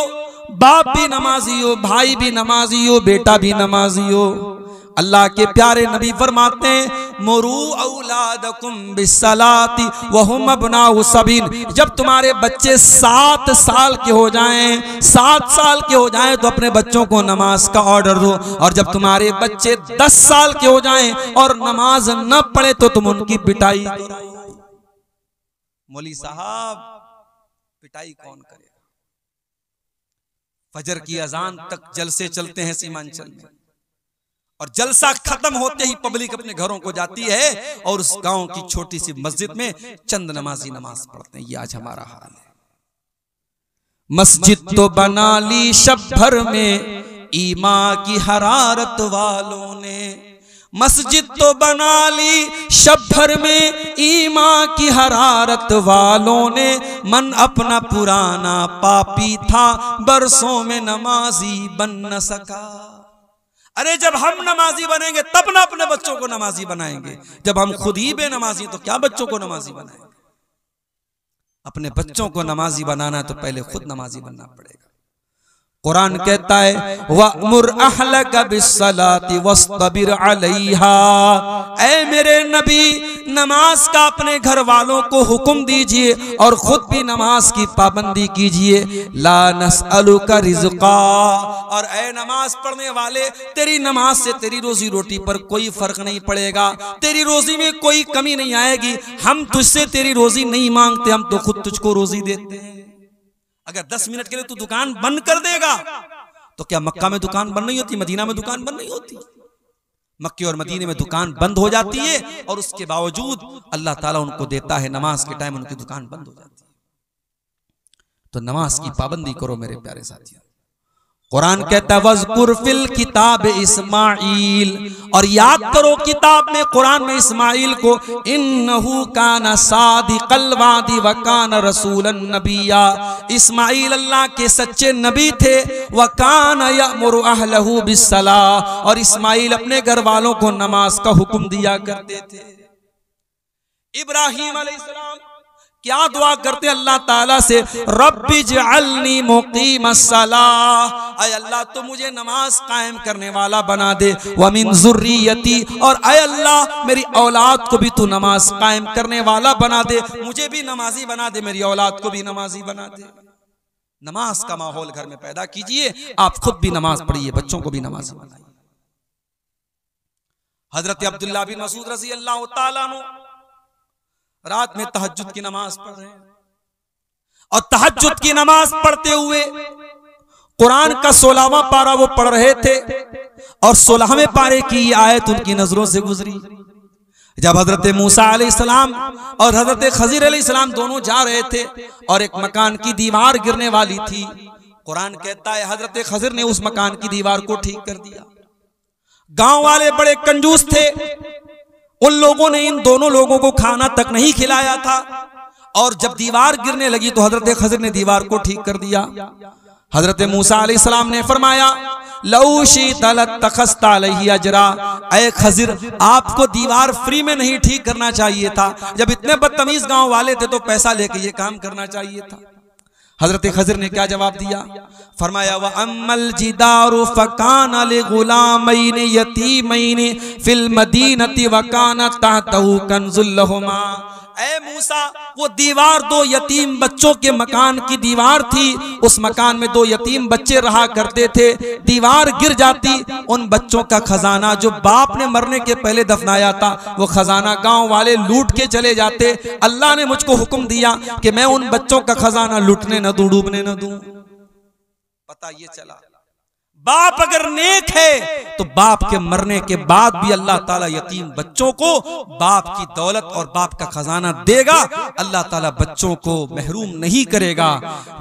Speaker 1: बाप भी नमाजी हो, भाई भी नमाजी हो, बेटा भी नमाजी हो। अल्लाह के प्यारे नबी फरमाते हैं मुरू औलादकुम बिस्सलाती वहुम अबनाउ सबीन, जब तुम्हारे बच्चे 7 साल के हो जाएं, 7 साल के हो जाएं तो अपने बच्चों को नमाज का ऑर्डर दो, और जब तुम्हारे बच्चे 10 साल के हो जाएं और नमाज न पढ़े तो तुम उनकी पिटाई करो। मौली साहब पिटाई कौन करेगा? फजर की अजान तक जलसे चलते हैं सीमांचल में, और जलसा खत्म होते ही पब्लिक अपने घरों को जाती है और उस गांव की छोटी सी मस्जिद में चंद नमाजी नमाज पढ़ते हैं। ये आज हमारा हाल है। मस्जिद तो बना ली शब भर में ईमान की हरारत वालों ने, मस्जिद तो बना ली शब भर में ईमान की हरारत वालों ने, मन अपना पुराना पापी था बरसों में नमाजी बन न सका। अरे जब हम नमाजी बनेंगे तब ना अपने बच्चों को नमाजी बनाएंगे, जब हम खुद ही बेनमाजी तो क्या बच्चों को नमाजी बनाएंगे? अपने बच्चों को नमाजी बनाना तो पहले खुद नमाजी बनना पड़ेगा। कुरान कहता है वअमुर अहलका बिस्सलाति वस्तबिर अलैहा, ऐ मेरे नबी नमाज का अपने घर वालों को हुक्म दीजिए और खुद भी नमाज की पाबंदी कीजिए। ला नसअलुका रिज़्क़ा, और ऐ नमाज पढ़ने वाले तेरी नमाज से तेरी रोजी रोटी पर कोई फर्क नहीं पड़ेगा, तेरी रोजी में कोई कमी नहीं आएगी। हम तुझसे तेरी रोजी नहीं मांगते, हम तो खुद तुझको रोजी देते हैं। अगर 10 मिनट के लिए तू दुकान बंद कर देगा तो क्या मक्का में दुकान बंद नहीं होती, मदीना में दुकान बंद नहीं होती? मक्के और मदीने में दुकान बंद हो जाती है और उसके बावजूद अल्लाह ताला उनको देता है, नमाज के टाइम उनकी दुकान बंद हो जाती है। तो नमाज की पाबंदी करो मेरे प्यारे साथियों। कुरान कहता है वज़कुर फिल किताब इस्माइल, और याद करो किताब में कुरान में इस्माइल को, इन्नहु काना सादिक़ल वादी व काना रसूलन नबिया, इस्माइल अल्लाह के सच्चे नबी थे। व काना यअमुरु अहलहु बिस्सलाह, और इस्माइल अपने घर वालों को नमाज का हुक्म दिया करते थे। इब्राहीम अलैहिस्सलाम क्या दुआ करते अल्लाह ताला से, रब्बि जअलनी मुक़ीमस्सलाह, ऐ अल्लाह तो मुझे नमाज कायम करने वाला बना दे, व मिन ज़ुर्रियती, और ऐ अल्लाह मेरी औलाद को भी तू नमाज कायम करने वाला बना दे, मुझे भी नमाजी बना दे, मेरी औलाद को भी नमाजी बना दे। नमाज का माहौल घर में पैदा कीजिए, आप खुद भी नमाज पढ़िए, बच्चों को भी नमाज बनाइए। हजरत अब्दुल्लाह बिन मसूद रज़ी अल्लाह तआला अन्हु रात में तहज्जुद की नमाज पढ़ रहे हैं, और तहज्जुद की नमाज पढ़ते हुए कुरान का 16वां पारा वो पढ़ रहे थे, और 16वें पारे की आयत उनकी नजरों से गुजरी। जब हजरत मूसा अलैहिस्सलाम और हजरत खजीर अलैहिस्सलाम दोनों जा रहे थे और एक मकान की दीवार गिरने वाली थी, कुरान कहता है हजरत खजीर ने उस मकान की दीवार को ठीक कर दिया। गांव वाले बड़े कंजूस थे, उन लोगों ने इन दोनों लोगों को खाना तक नहीं खिलाया था, और जब दीवार गिरने लगी तो हजरत खजीर ने दीवार को ठीक कर दिया। हजरत मूसा अलैहिस्सलाम ने फरमाया लौशी तलत तखस्ता अलैहि अजरा, ऐ खजीर आपको दीवार फ्री में नहीं ठीक करना चाहिए था, जब इतने बदतमीज गांव वाले थे तो पैसा लेके ये काम करना चाहिए था। हजरत खजीर ने क्या जवाब दिया? फरमाया व अम्मल जिदारु फकान लिगुलामैन यतीमैन फिल मदीनति व कान तहतहु कंजुल लहुमा, ऐ मूसा वो दीवार दो यतीम बच्चों के मकान की दीवार थी, उस मकान में दो यतीम बच्चे रहा करते थे, दीवार गिर जाती उन बच्चों का खजाना जो बाप ने मरने के पहले दफनाया था वो खजाना गांव वाले लूट के चले जाते। अल्लाह ने मुझको हुक्म दिया कि मैं उन बच्चों का खजाना लूटने न दूं, डूबने न दूं। पता ये चला बाप अगर नेक है तो बाप के मरने के बाद भी अल्लाह ताला यतीम बच्चों को बाप की दौलत और बाप का खजाना देगा, अल्लाह ताला बच्चों को महरूम नहीं करेगा।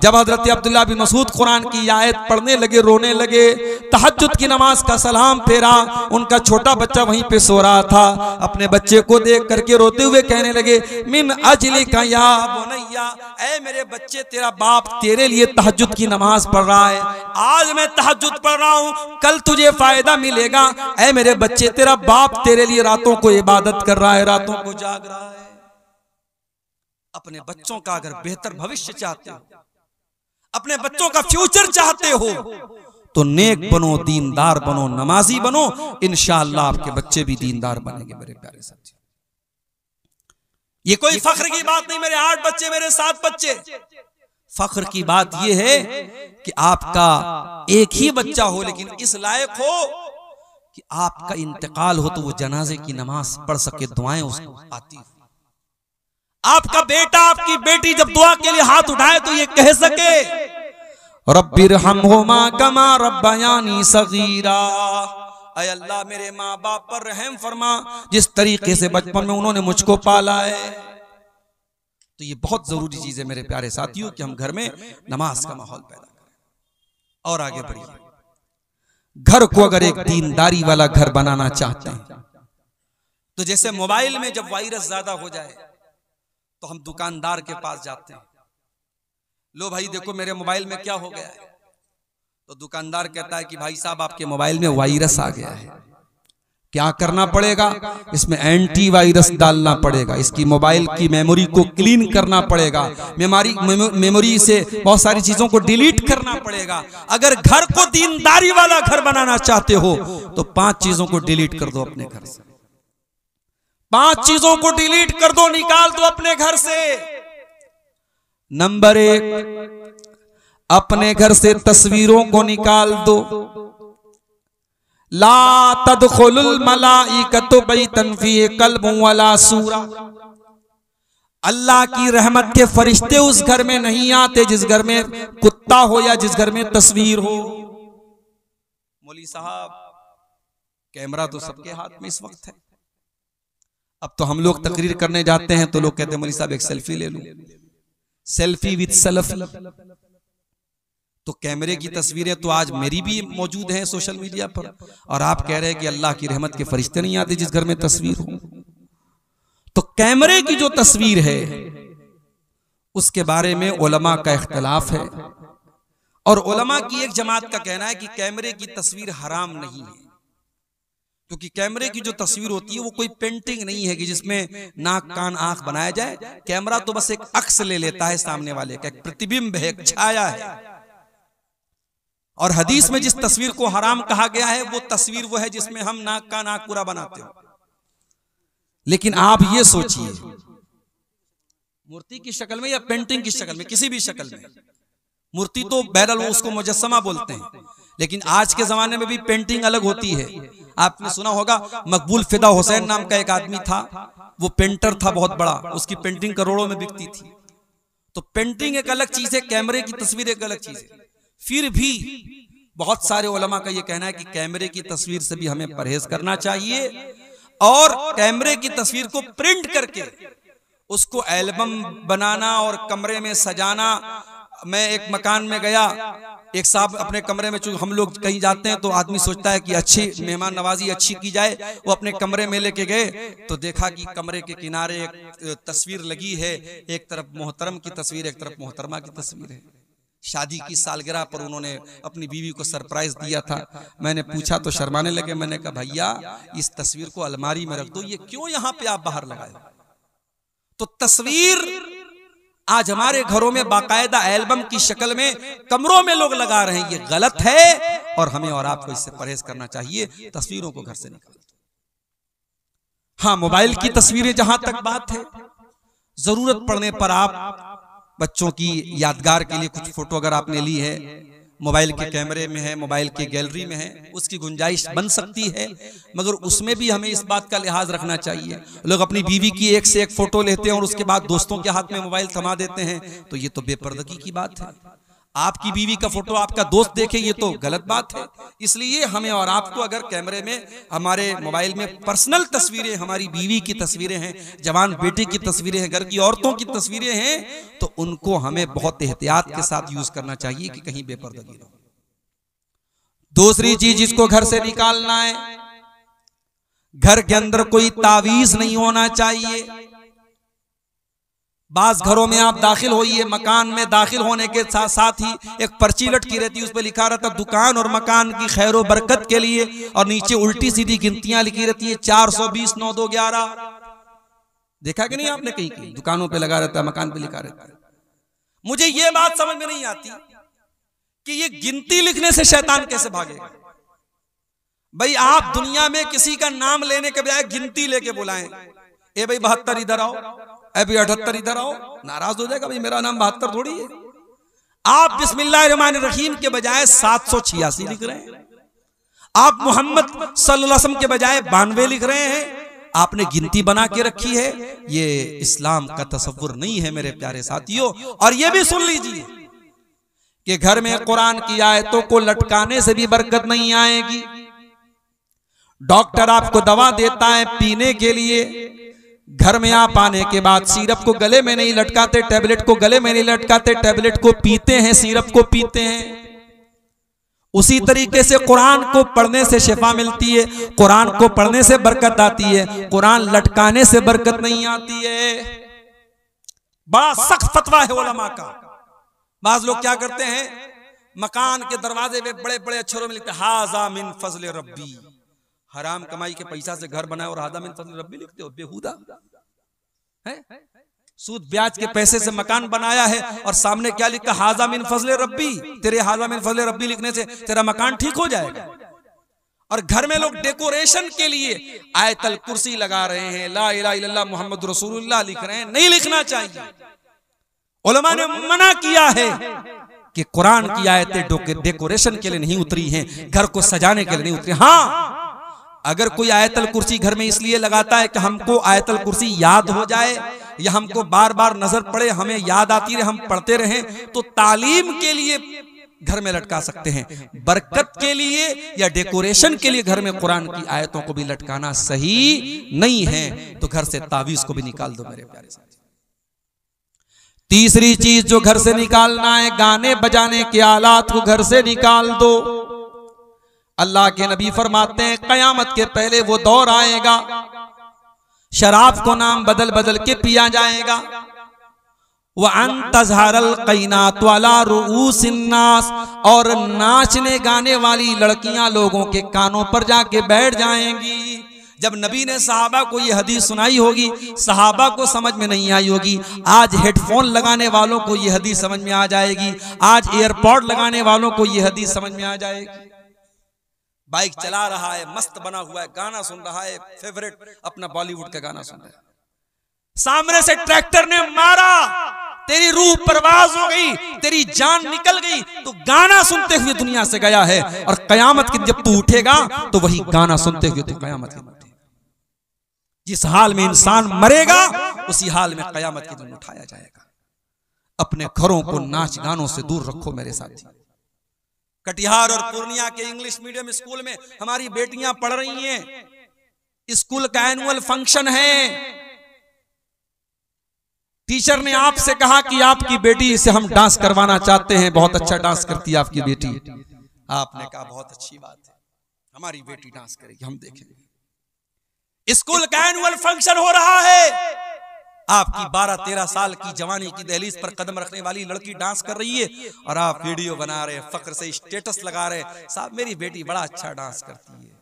Speaker 1: जब हजरत अब्दुल्लाह बिन मसूद कुरान की आयत पढ़ने लगे, रोने लगे, तहज्जुद की नमाज का सलाम फेरा, उनका छोटा बच्चा वहीं पे सो रहा था, अपने बच्चे को देख करके रोते हुए कहने लगे मिन अजलिका या बुनैया, ऐ मेरे बच्चे तेरा बाप तेरे लिए तहज्जुद की नमाज पढ़ रहा है, आज मैं तहज्जुद पढ़ रहा हूं, कल तुझे फायदा मिलेगा। ऐ मेरे बच्चे तेरा बाप तेरे लिए रातों को इबादत कर रहा है, रातों को जाग रहा है। अपने बच्चों का अगर बेहतर भविष्य चाहते हो, अपने बच्चों का फ्यूचर चाहते हो तो नेक बनो, दीनदार बनो, नमाजी बनो, इंशाअल्लाह आपके बच्चे भी दीनदार बनेंगे। मेरे प्यारे साथी, ये कोई फख्र की बात नहीं, मेरे 8 बच्चे, मेरे 7 बच्चे। फख्र की बात यह है कि आपका एक ही बच्चा हो लेकिन इस लायक हो कि आपका इंतकाल हो तो वो जनाजे की नमाज पढ़ सके, दुआएं उसको आती। आपका बेटा आपकी बेटी जब दुआ के लिए हाथ उठाए तो ये कह सके रब्बिरहमहुमा कमा रब्बयानी सगीरा, ऐ अल्लाह मेरे माँ बाप पर रहम फरमा जिस तरीके से बचपन में उन्होंने मुझको पाला है। तो ये बहुत जरूरी चीज है मेरे प्यारे साथियों कि हम घर में नमाज का माहौल पैदा करें। और आगे बढ़िए, घर को अगर एक दीनदारी वाला घर बनाना चाहते हैं तो जैसे मोबाइल में जब वायरस ज्यादा हो जाए तो हम दुकानदार के पास जाते हैं, लो भाई देखो मेरे मोबाइल में क्या हो गया है, तो दुकानदार कहता है कि भाई साहब आपके मोबाइल में वायरस आ गया है, क्या करना पड़ेगा, इसमें एंटी वायरस डालना पड़ेगा, इसकी मोबाइल की मेमोरी को क्लीन करना पड़ेगा, मेमोरी से बहुत सारी चीजों को डिलीट करना पड़ेगा। अगर घर को दीनदारी वाला घर बनाना चाहते हो तो 5 चीजों को डिलीट कर दो अपने घर से, 5 चीजों को डिलीट कर दो, निकाल दो अपने घर से। नंबर 1, अपने घर से तस्वीरों को निकाल दो। ला तदखुलुल मलाइकतु बैतन फीहि कल्बुन वला सूरा, अल्लाह की रहमत के फरिश्ते उस घर में नहीं आते जिस घर में कुत्ता हो या जिस घर में तस्वीर हो। मौली साहब कैमरा तो सबके हाथ में इस वक्त है, अब तो हम लोग तकरीर करने जाते हैं तो लोग कहते हैं मौली साहब एक सेल्फी ले लो, सेल्फी विद सेल्फी। तो कैमरे की तस्वीरें तो आज मेरी भी मौजूद हैं सोशल मीडिया पर, और आप कह रहे हैं कि अल्लाह की रहमत के फरिश्ते नहीं आते जिस घर में तस्वीर हो। तो कैमरे की जो तस्वीर है उसके बारे में उलमा का इख्तिलाफ है, और उलमा की एक जमात का कहना है कि कैमरे की तस्वीर हराम नहीं है, क्योंकि कैमरे की जो तस्वीर होती है वो कोई पेंटिंग नहीं है कि जिसमें नाक कान आंख बनाया जाए। कैमरा तो बस एक अक्स ले लेता है सामने वाले का, एक प्रतिबिंब है, एक छाया है। और हदीस में जिस तस्वीर को हराम कहा गया है वो तस्वीर वो है जिसमें हम नाक का नाक पूरा बनाते हो। लेकिन आप ये सोचिए, मूर्ति की शक्ल में या पेंटिंग की शक्ल में, किसी भी शक्ल में, मूर्ति तो बहरहाल वो उसको मुजस्समा बोलते हैं, लेकिन आज के जमाने में भी पेंटिंग अलग होती है। आपने सुना होगा मकबूल फिदा हुसैन नाम का एक आदमी था, वो पेंटर था बहुत बड़ा, उसकी पेंटिंग करोड़ों में बिकती थी। तो पेंटिंग एक अलग चीज है, कैमरे की तस्वीर एक अलग चीज है। फिर भी बहुत सारे उलमा का यह कहना है कि कैमरे की तस्वीर से भी हमें परहेज करना चाहिए। और कैमरे की तस्वीर को प्रिंट करके उसको एल्बम बनाना और कमरे में सजाना। मैं एक मकान में गया, एक साहब अपने कमरे में, चूंकि हम लोग कहीं जाते हैं तो आदमी सोचता है कि अच्छी मेहमान नवाजी अच्छी की जाए, वो अपने कमरे में लेके गए तो देखा कि कमरे के किनारे एक तस्वीर लगी है, एक तरफ मोहतरम की तस्वीर, एक तरफ मोहतरमा की तस्वीर है। शादी की सालगिरह पर उन्होंने अपनी बीवी को सरप्राइज दिया था। मैंने पूछा तो शर्माने लगे। मैंने कहा भैया इस तस्वीर को अलमारी में रख दो, ये क्यों यहाँ पे आप बाहर लगाए? तो तस्वीर आज हमारे घरों में बाकायदा एल्बम की शक्ल में कमरों में लोग लगा रहे हैं, ये गलत है और हमें और आपको इससे परहेज करना चाहिए। तस्वीरों को घर से निकाल दो। हाँ, मोबाइल की तस्वीरें जहां तक बात है, जरूरत पड़ने पर आप बच्चों की यादगार के लिए कुछ फोटो अगर आपने ली है, मोबाइल के कैमरे में है, मोबाइल की गैलरी में है, उसकी गुंजाइश बन सकती है, मगर उसमें भी हमें इस बात का लिहाज रखना चाहिए। लोग अपनी बीवी की एक से एक फोटो लेते हैं और उसके बाद दोस्तों के हाथ में मोबाइल थमा देते हैं, तो ये तो बेपर्दगी की बात है। आपकी बीवी का फोटो आपका दोस्त देखे, ये तो गलत बात है। इसलिए हमें और आपको अगर कैमरे में, हमारे मोबाइल में पर्सनल तस्वीरें, हमारी बीवी की तस्वीरें हैं, जवान बेटे की तस्वीरें हैं, घर की औरतों की तस्वीरें हैं, तो उनको हमें बहुत एहतियात के साथ यूज करना चाहिए कि कहीं बेपर्दगी ना हो। दूसरी चीज जिसको घर से निकालना है, घर के अंदर कोई तावीज नहीं होना चाहिए। बाज घरों में आप दाखिल होइए, मकान में दाखिल होने के साथ साथ ही एक पर्ची लटकी रहती है, उस पर लिखा रहता दुकान और मकान की खैर व बरकत के लिए, और नीचे उल्टी सीधी गिनतियां लिखी रहती है 420 9 2 11। देखा कि नहीं आपने? कहीं कहीं दुकानों पे लगा रहता है, मकान पे लिखा रहता है। मुझे ये बात समझ में नहीं आती कि ये गिनती लिखने से शैतान कैसे भागेगा। भाई आप दुनिया में किसी का नाम लेने के बजाय गिनती लेके बुलाएं, ए भाई 72 इधर आओ, अभी 78 इधर आओ, नाराज हो जाएगा, भाई मेरा नाम 72 थोड़ी है। आप बिस्मिल्लाहिर्रहमानिर्रहीम के बजाय 786 लिख रहे हैं, आप मोहम्मद सल्लल्लाहु अलैहि वसल्लम के बजाय 92 लिख रहे हैं। आपने गिनती बना के रखी है, ये इस्लाम का तसव्वुर नहीं है मेरे प्यारे साथियों। और ये भी सुन लीजिए कि घर में कुरान की आयतों को लटकाने से भी बरकत नहीं आएगी। डॉक्टर आपको दवा देता है पीने के लिए, घर में आप आने के बाद सिरप को गले में नहीं लटकाते, टैबलेट को गले में नहीं लटकाते, टैबलेट को पीते हैं, सिरप को पीते हैं। उसी तरीके से कुरान को पढ़ने से शिफा मिलती है, कुरान को पढ़ने से बरकत आती है, कुरान लटकाने से बरकत नहीं आती है। बड़ा सख्त फतवा है उलमा का। बाज लोग क्या करते हैं, मकान के दरवाजे पे बड़े बड़े अक्षरों में लिखते हैं हाजा मिन फजल रब्बी। हराम कमाई के पैसा से घर बनाए और हाजा मिन फजल रब्बी लिखते हो, बेहुदा है। सूद ब्याज के पैसे से मकान बनाया है और सामने क्या लिखा, हाजा मिन फजल रब्बी। तेरे हाजा मिन फजल रब्बी लिखने से तेरा मकान ठीक हो जाएगा। और घर में लोग डेकोरेशन के लिए आयतल कुर्सी लगा रहे हैं, ला इलाहा इल्लल्लाह मुहम्मद रसूलुल्लाह लिख रहे हैं। नहीं लिखना चाहिए। उलमा ने मना किया है कि कुरान की आयतें डेकोरेशन के लिए नहीं उतरी हैं, घर को सजाने के लिए नहीं उतरी। हाँ, अगर कोई आयतल कुर्सी घर में इसलिए लगाता है कि हमको आयतल कुर्सी याद हो जाए या हमको बार बार नजर पड़े, हमें याद आती रहे, हम पढ़ते रहें, तो तालीम के लिए घर में लटका सकते हैं। बरकत के लिए या डेकोरेशन के लिए घर में कुरान की आयतों को भी लटकाना सही नहीं है। तो घर से तावीज को भी निकाल दो मेरे प्यारे साथी। तीसरी चीज जो घर से निकालना है, गाने बजाने के आलात को घर से निकाल दो। अल्लाह के नबी फरमाते हैं कयामत के पहले वो दौर आएगा, शराब को नाम बदल बदल के पिया जाएगा। वह अंतज़हरल क़ैनात वाला रुऊसिन्नास, और नाचने गाने वाली लड़कियां लोगों के कानों पर जाके बैठ जाएंगी। जब नबी ने सहाबा को ये हदीस सुनाई होगी, सहाबा को समझ में नहीं आई होगी। आज हेडफोन लगाने वालों को ये हदीस समझ में आ जाएगी, आज एयरपॉड लगाने वालों को ये हदीस समझ में आ जाएगी। बाइक चला रहा है, मस्त बना हुआ है, गाना सुन रहा है, फेवरेट अपना बॉलीवुड का गाना सुन रहा है, सामने से ट्रैक्टर ने मारा, तेरी रूह परवाज हो गई, तेरी जान निकल गई, तो गाना सुनते हुए दुनिया से गया है। और कयामत के जब तू उठेगा तो वही गाना सुनते हुए तू कयामत के दिन उठेगा। जिस हाल में इंसान मरेगा उसी हाल में कयामत के दिन उठाया जाएगा। अपने घरों को नाच गानों से दूर रखो मेरे साथी। कटिहार और पूर्णिया के इंग्लिश मीडियम स्कूल में हमारी बेटियां पढ़ रही हैं, स्कूल का एनुअल फंक्शन है, टीचर ने आपसे कहा कि आपकी बेटी से हम डांस करवाना चाहते हैं, बहुत अच्छा डांस करती है आपकी बेटी। आपने कहा बहुत अच्छी बात है, हमारी बेटी डांस करेगी, हम देखेंगे। स्कूल का एनुअल फंक्शन हो रहा है, आपकी 12-13 साल की जवानी की दहलीज पर कदम रखने वाली लड़की डांस कर रही है और आप वीडियो बना रहे, फक्र से स्टेटस लगा रहे, साहब मेरी बेटी बड़ा अच्छा डांस करती है।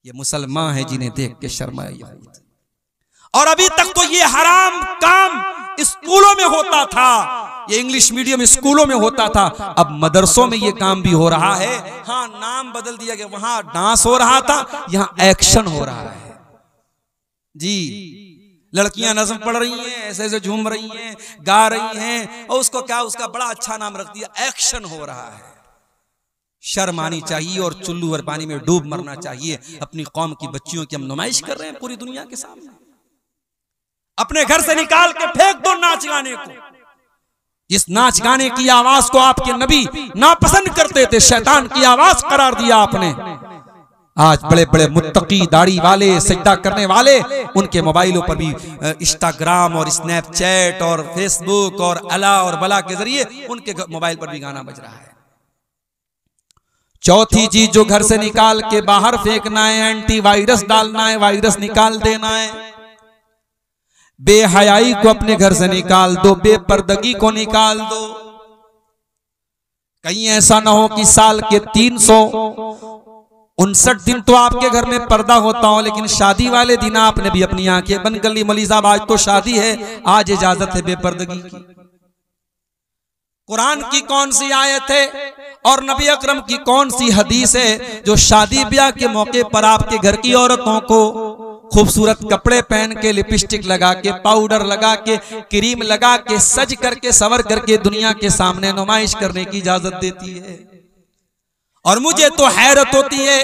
Speaker 1: ये मुसलमान है जिन्हें देख के शर्माए यहूद। और अभी तक तो ये हराम काम स्कूलों में होता था, ये इंग्लिश मीडियम स्कूलों में होता था, अब मदरसों में ये काम भी हो रहा है। हाँ, नाम बदल दिया गया, वहां डांस हो रहा था, यहां एक्शन हो रहा है जी। लड़कियां नज़्म पढ़ रही हैं, ऐसे ऐसे झूम रही हैं, गा रही हैं, और उसको क्या, उसका बड़ा अच्छा नाम रख दिया, एक्शन हो रहा है। शर्म आनी चाहिए और चुल्लू और पानी में डूब मरना चाहिए। अपनी कौम की बच्चियों की हम नुमाइश कर रहे हैं पूरी दुनिया के सामने। अपने घर से निकाल के फेंक दो नाच गाने को। जिस नाच गाने की आवाज को आपके नबी नापसंद करते थे, शैतान की आवाज करार दिया आपने। आज बड़े बड़े मुत्तकी, दाढ़ी वाले, सजदा करने वाले, उनके मोबाइलों पर भी इंस्टाग्राम और स्नैपचैट और फेसबुक और अला और बला के जरिए उनके मोबाइल पर भी गाना बज रहा है। चौथी चीज जो घर से निकाल के बाहर फेंकना है, एंटीवायरस डालना है, वायरस निकाल देना है। बेहयाई को अपने घर से निकाल दो, बेपर्दगी को निकाल दो। कहीं ऐसा ना हो कि साल के 359 दिन तो आपके घर में पर्दा होता हो, लेकिन शादी वाले दिन आपने भी अपनी आंखें बंद कर ली। मौलवी साहब आज तो शादी है, आज इजाजत है बेपर्दगी की। कुरान की कौन सी आयत है और नबी अकरम की कौन सी हदीस है जो शादी ब्याह के मौके पर आपके घर की औरतों को खूबसूरत कपड़े पहन के, लिपस्टिक लगा के, पाउडर लगा के, क्रीम लगा के, सज करके, सवर करके दुनिया के सामने नुमाइश करने की इजाजत देती है? और मुझे तो हैरत होती है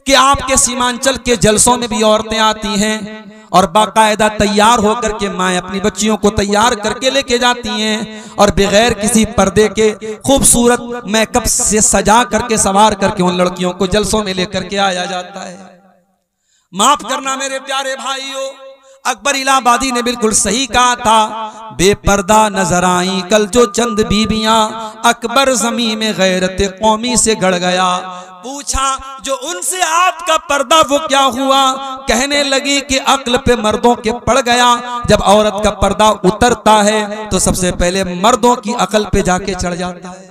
Speaker 1: कि आपके सीमांचल के जलसों में भी औरतें आती हैं और बाकायदा तैयार होकर के माएं अपनी बच्चियों को तैयार करके लेके जाती हैं और बगैर किसी पर्दे के खूबसूरत मेकअप से सजा करके, सवार करके उन लड़कियों को जलसों में लेकर के आया जाता है। माफ करना मेरे प्यारे भाइयों, अकबर इलाहाबादी ने बिल्कुल सही कहा था, बेपर्दा नजर आई कल जो चंद बीबियां, अकबर ज़मीं में गैरत कौमी से गड़ गया। पूछा जो उनसे आपका पर्दा वो क्या हुआ? कहने लगी कि अक्ल पे मर्दों के पड़ गया। जब औरत का पर्दा उतरता है तो सबसे पहले मर्दों की अक्ल पे जाके चढ़ जाता है।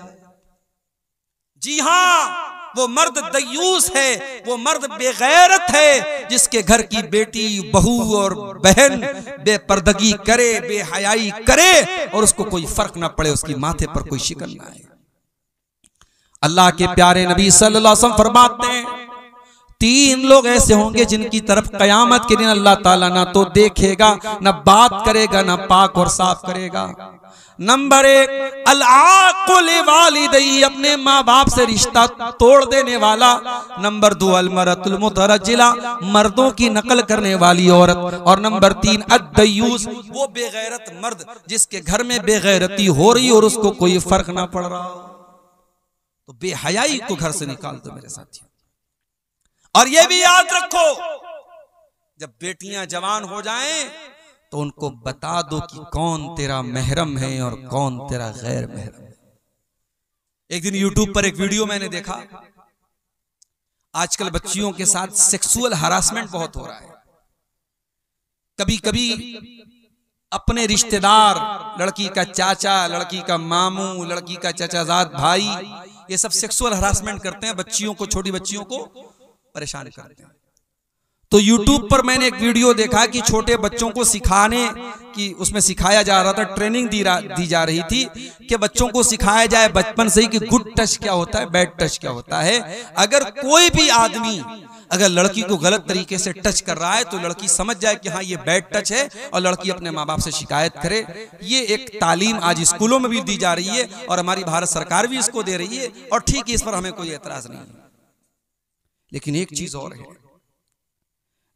Speaker 1: जी हाँ, वो मर्द दयूस है, वो मर्द बेगैरत है जिसके घर की बेटी, बहू और बहन बेपर्दगी करे, बेहयाई करे और उसको कोई फर्क ना पड़े, उसकी माथे पर कोई शिकन ना आए। अल्लाह के प्यारे नबी सल्लल्लाहु अलैहि वसल्लम फरमाते हैं, 3 लोग ऐसे होंगे जिनकी तरफ कयामत के दिन अल्लाह ताला ना तो देखेगा, ना बात करेगा, ना पाक और साफ करेगा। नंबर 1, अल-आक़ुल वालिदैहि, अपने माँ बाप से रिश्ता तोड़ देने वाला। नंबर 2, अल-मरअतुल मुतरज्जिला, मर्दों की नकल करने वाली औरत। और नंबर 3, अद-दयूस, वो बेगैरत मर्द जिसके घर में बेगैरती हो रही और उसको कोई फर्क ना पड़ रहा। तो बेहयाई को घर से निकाल दो मेरे साथियों। और ये भी याद रखो, जब बेटियां जवान हो जाएं तो उनको बता दो कि कौन तेरा महरम है और कौन तेरा गैर महरम है। एक दिन यूट्यूब पर एक वीडियो मैंने देखा, आजकल बच्चियों के साथ सेक्सुअल हरासमेंट बहुत हो रहा है। कभी कभी अपने रिश्तेदार, लड़की का चाचा, लड़की का मामू, लड़की का चाचाजाद भाई, ये सब सेक्सुअल हरासमेंट करते हैं, बच्चियों को, छोटी बच्चियों को परेशान करते हैं। तो YouTube पर मैंने एक वीडियो देखा कि छोटे बच्चों को सिखाने की, उसमें सिखाया जा रहा था, ट्रेनिंग दी जा रही थी कि बच्चों को सिखाया जाए बचपन से ही कि गुड टच क्या होता है, बैड टच क्या होता है। अगर कोई भी आदमी अगर लड़की को गलत तरीके से टच कर रहा है तो लड़की समझ जाए कि हाँ ये बैड टच है और लड़की अपने माँ बाप से शिकायत करे। ये एक तालीम आज स्कूलों में भी दी जा रही है और हमारी भारत सरकार भी इसको दे रही है और ठीक है, इस पर हमें कोई एतराज नहीं है। लेकिन एक चीज और है,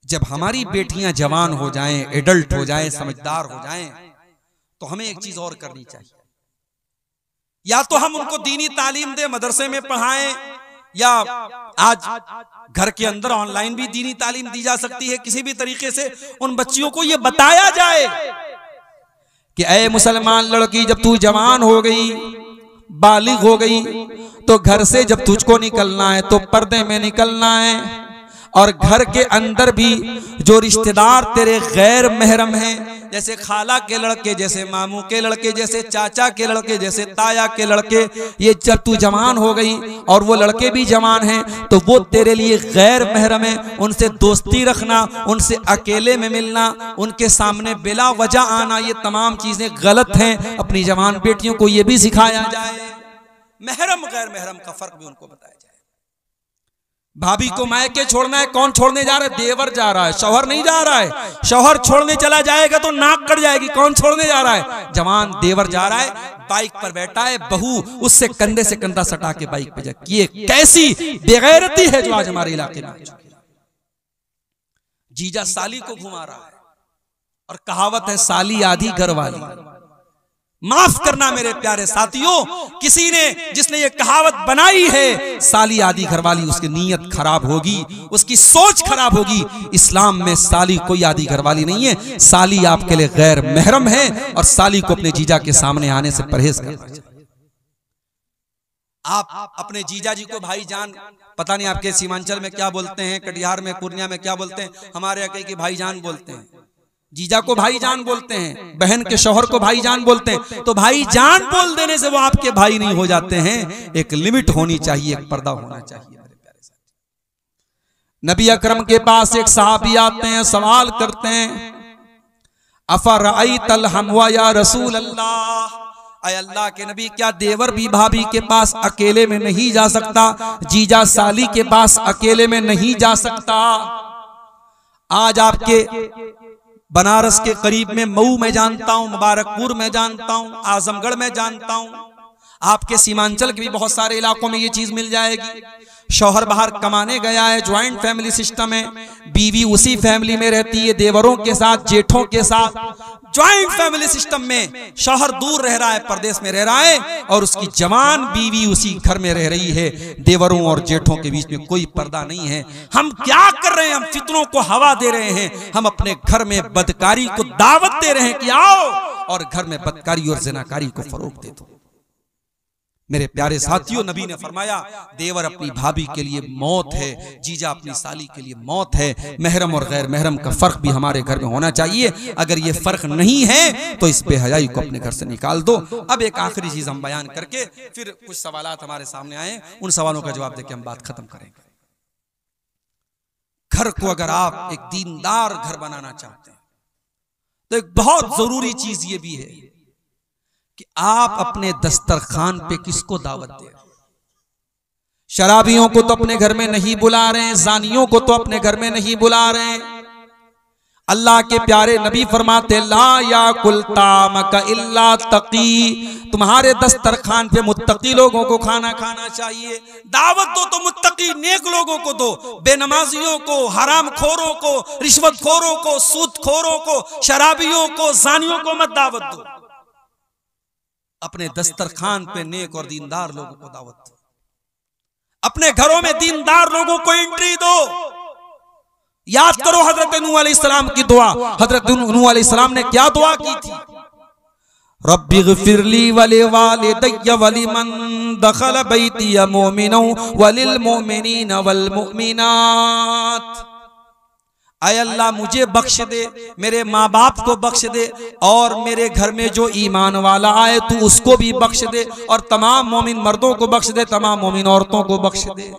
Speaker 1: जब हमारी बेटियां जवान हो जाएं, एडल्ट हो जाएं, समझदार हो जाएं, तो हमें एक चीज और करनी चाहिए। या तो हम उनको दीनी तालीम दें, मदरसे में पढ़ाएं, या आज घर के अंदर ऑनलाइन भी दीनी तालीम दी जा सकती है। किसी भी तरीके से उन बच्चियों को यह बताया जाए कि ऐ मुसलमान लड़की, जब तू जवान हो गई, बालिग हो गई, तो घर से जब तुझको निकलना है तो पर्दे में निकलना है। और घर के अंदर भी जो रिश्तेदार तेरे गैर महरम हैं, जैसे खाला के लड़के, जैसे मामू के लड़के, जैसे चाचा के लड़के, जैसे ताया के लड़के, ये जब तू जवान हो गई और वो लड़के भी जवान हैं तो वो तेरे लिए गैर महरम है। उनसे दोस्ती रखना, उनसे अकेले में मिलना, उनके सामने बिला वजह आना, ये तमाम चीजें गलत हैं। अपनी जवान बेटियों को ये भी सिखाया जाए। महरम गैर महरम का फर्क भी उनको बताया जाए। भाभी को मायके छोड़ना है, कौन छोड़ने जा रहा है? देवर जा रहा है, शौहर नहीं जा रहा है। शौहर छोड़ने चला जाएगा तो नाक कट जाएगी। कौन छोड़ने जा रहा है? जवान देवर जा रहा है, बाइक पर बैठा है, बहू उससे कंधे से कंधा सटा के बाइक पे जाए। ये कैसी बेगैरती है जो आज हमारे इलाके में। जीजा साली को घुमा रहा है और कहावत है साली आधी घर वाली। माफ करना मेरे प्यारे साथियों, किसी ने जिसने ये कहावत बनाई है साली आधी घरवाली, उसकी नीयत खराब होगी, उसकी सोच खराब होगी। इस्लाम में साली कोई आधी घरवाली नहीं है। साली आपके लिए गैर महरम है और साली को अपने जीजा के सामने आने से परहेज करना चाहिए। आप अपने जीजा जी को भाईजान, पता नहीं आपके सीमांचल में क्या बोलते हैं, कटिहार में, पूर्णिया में क्या बोलते हैं, हमारे यहाँ के भाईजान बोलते हैं। जीजा को भाईजान बोलते हैं, बहन के शौहर को भाईजान बोलते हैं। तो भाईजान बोल देने से वो आपके भाई नहीं हो जाते हैं। एक लिमिट होनी चाहिए, एक पर्दा होना चाहिए मेरे प्यारे साथी। नबी अकरम के पास एक सहाबी आते हैं, सवाल करते हैं, अफरअयतल हमवा या रसूल अल्लाह, अय अल्लाह के नबी, क्या देवर भी भाभी के पास अकेले में नहीं जा सकता? जीजा साली के पास अकेले में नहीं जा सकता? आज आपके बनारस के करीब में मऊ में जानता हूं, मुबारकपुर में जानता हूं, आजमगढ़ में जानता हूं, आपके सीमांचल के भी बहुत सारे इलाकों में ये चीज मिल जाएगी। शौहर बाहर कमाने गया है, ज्वाइंट फैमिली सिस्टम है, बीवी उसी फैमिली में रहती है, देवरों के साथ, जेठों के साथ, ज्वाइंट फैमिली सिस्टम में शौहर दूर रह रहा है, परदेश में रह रहा है, और उसकी जवान बीवी उसी घर में रह रही है। देवरों और जेठों के बीच में कोई पर्दा नहीं है। हम क्या कर रहे हैं? हम फितनों को हवा दे रहे हैं। हम अपने घर में बदकारी को दावत दे रहे हैं कि आओ, और घर में बदकारी और ज़िनाकारी को फरोग दे दो। मेरे प्यारे साथियों, नबी ने फरमाया देवर अपनी भाभी के लिए मौत है, जीजा अपनी साली के लिए मौत है। महरम और गैर महरम का फर्क भी हमारे घर में होना चाहिए। अगर ये फर्क नहीं है तो इस बेहयाई को अपने घर से निकाल दो। अब एक आखिरी चीज हम बयान करके फिर कुछ सवालात हमारे सामने आए, उन सवालों का जवाब देके हम बात खत्म करेंगे। घर को अगर आप एक दीनदार घर बनाना चाहते हैं तो एक बहुत जरूरी चीज ये भी है कि आप अपने दस्तरखान पे किसको दावत दे रहे हैं। शराबियों को तो अपने घर में नहीं बुला रहे हैं, जानियों को तो अपने घर में नहीं बुला रहे हैं। अल्लाह के प्यारे नबी फरमाते ला याकुल तामका इल्ला तकी, तुम्हारे दस्तरखान पे मुत्तकी लोगों को खाना खाना चाहिए। दावत दो तो मुत्तकी नेक लोगों को दो, बेनमाजियों को, हराम खोरों को, रिश्वत खोरों को, सूद खोरों को, शराबियों को, जानियों को मत दावत दो। अपने दस्तरखान पे नेक और दीनदार लोगों को दावत दो। अपने घरों में दीनदार लोगों को एंट्री दो। याद करो हजरत नूह अलैहिस्सलाम की दुआ। हजरत नूह अलैहिस्सलाम ने क्या दुआ की थी? रब्बिग़फिरली वलिवालिदैया वलिमन दखल बैतिया मुमिनन वलिल मुमिनीन वल मुमिनात। आय अल्लाह मुझे बख्श दे, मेरे माँ बाप को बख्श दे, और मेरे घर में जो ईमान वाला आए तू उसको भी बख्श दे, और तमाम मोमिन मर्दों को बख्श दे, तमाम मोमिन औरतों को बख्श दे।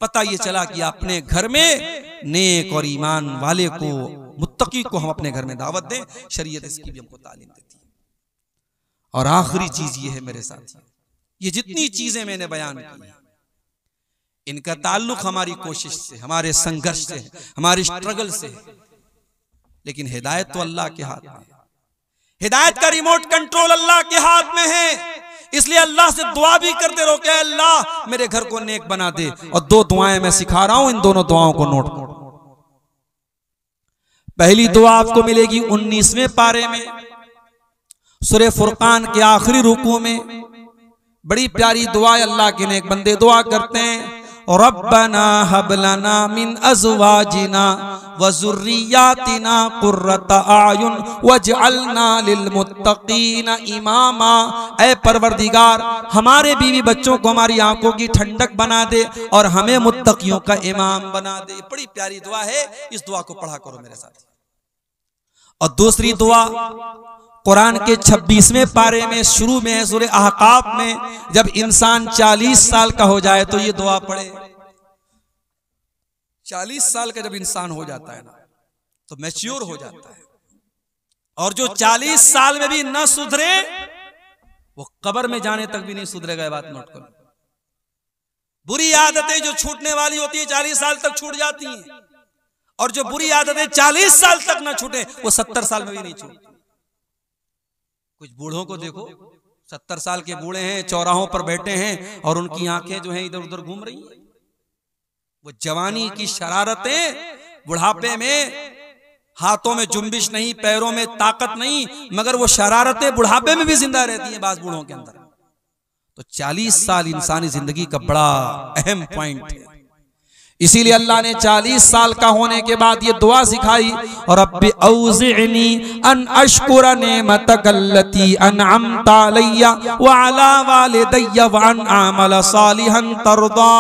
Speaker 1: पता ये चला कि अपने घर में नेक और ईमान वाले को, मुत्तकी को हम अपने घर में दावत दें। शरीयत इसकी भी हमको तालीम देती है। और आखिरी चीज ये है मेरे साथ, ये जितनी चीजें मैंने बयान की इनका ताल्लुक हमारी कोशिश से, हमारे संघर्ष से, हमारे स्ट्रगल से, लेकिन हिदायत तो अल्लाह के हाथ में है। हिदायत का रिमोट कंट्रोल अल्लाह के हाथ में है। इसलिए अल्लाह से दुआ भी करते रहो कि अल्लाह मेरे घर को नेक बना दे। और दो दुआएं मैं सिखा रहा हूं, इन दोनों दुआओं को नोट करो। पहली दुआ आपको मिलेगी 19वें पारे में, सूरह फुरकान के आखिरी रुकू में। बड़ी प्यारी दुआ अल्लाह के नेक बंदे दुआ करते हैं, रब्बना हब लना मिन अज़वाजिना व ज़ुर्रियातिना कुर्रता आयुन वजअलना लिलमुत्तक़ीना इमामा। ऐ परवरदिगार, हमारे बीवी बच्चों को हमारी आंखों की ठंडक बना दे और हमें मुत्तकियों का इमाम बना दे। बड़ी प्यारी दुआ है, इस दुआ को पढ़ा करो मेरे साथ। और दूसरी दुआ कुरान के 26वें पारे में शुरू में है, सूरह अहकाफ में, जब इंसान 40 साल का हो जाए तो ये दुआ पढ़े। 40 साल का जब इंसान हो जाता है ना तो मैच्योर हो जाता है, और जो 40 साल में भी न सुधरे वो कब्र में जाने तक भी नहीं सुधरेगा। ये बात नोट करो। बुरी आदतें जो छूटने वाली होती है 40 साल तक छूट जाती हैं, और जो बुरी आदतें 40 साल तक ना छूटे वो 70 साल में भी नहीं छूटती। कुछ बूढ़ों को देखो, 70 साल के बूढ़े हैं, चौराहों पर बैठे हैं और उनकी आंखें जो हैं इधर उधर घूम रही हैं। वो जवानी की शरारतें, बुढ़ापे में हाथों में जुम्बिश नहीं, पैरों में ताकत नहीं, मगर वो शरारतें बुढ़ापे में भी जिंदा रहती हैं बास बूढ़ों के अंदर। तो 40 साल इंसानी जिंदगी का बड़ा अहम पॉइंट है। इसीलिए अल्लाह ने 40 साल का होने के बाद ये दुआ सिखाई, और रब्बि औज़िअनी अन अश्कुरा निअमतकल्लती अनअमता अलैया व अला वालिदैया व अन अअमला सालिहन तर्दा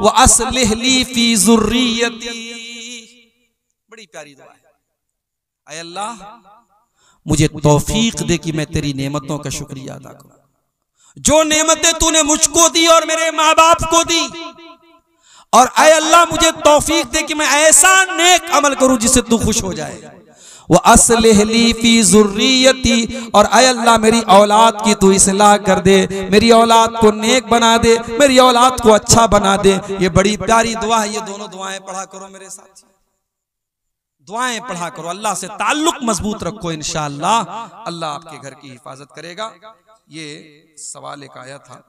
Speaker 1: व अस्लिह ली फी ज़ुर्रियती। बड़ी प्यारी दुआ है। ऐ अल्लाह, मुझे तौफीक दे कि मैं तेरी नेमतों का शुक्रिया अदा करूं। जो नेमतें तूने मुझको दी और मेरे माँ बाप को दी, और ऐ अल्लाह मुझे तौफीक दे कि मैं ऐसा नेक अमल करूं जिससे तू खुश हो जाए। वो अस्लिह ली फी ज़ुर्रियती, और ऐ अल्लाह मेरी औलाद की तू इस्लाह कर दे, मेरी औलाद को नेक बना दे, मेरी औलाद को अच्छा बना दे। ये बड़ी प्यारी दुआ है। ये दोनों दुआएं पढ़ा करो मेरे साथ, दुआएं पढ़ा करो। अल्लाह से ताल्लुक मजबूत रखो, इंशाअल्लाह अल्लाह आपके घर की हिफाजत करेगा। ये सवाल एक आया था,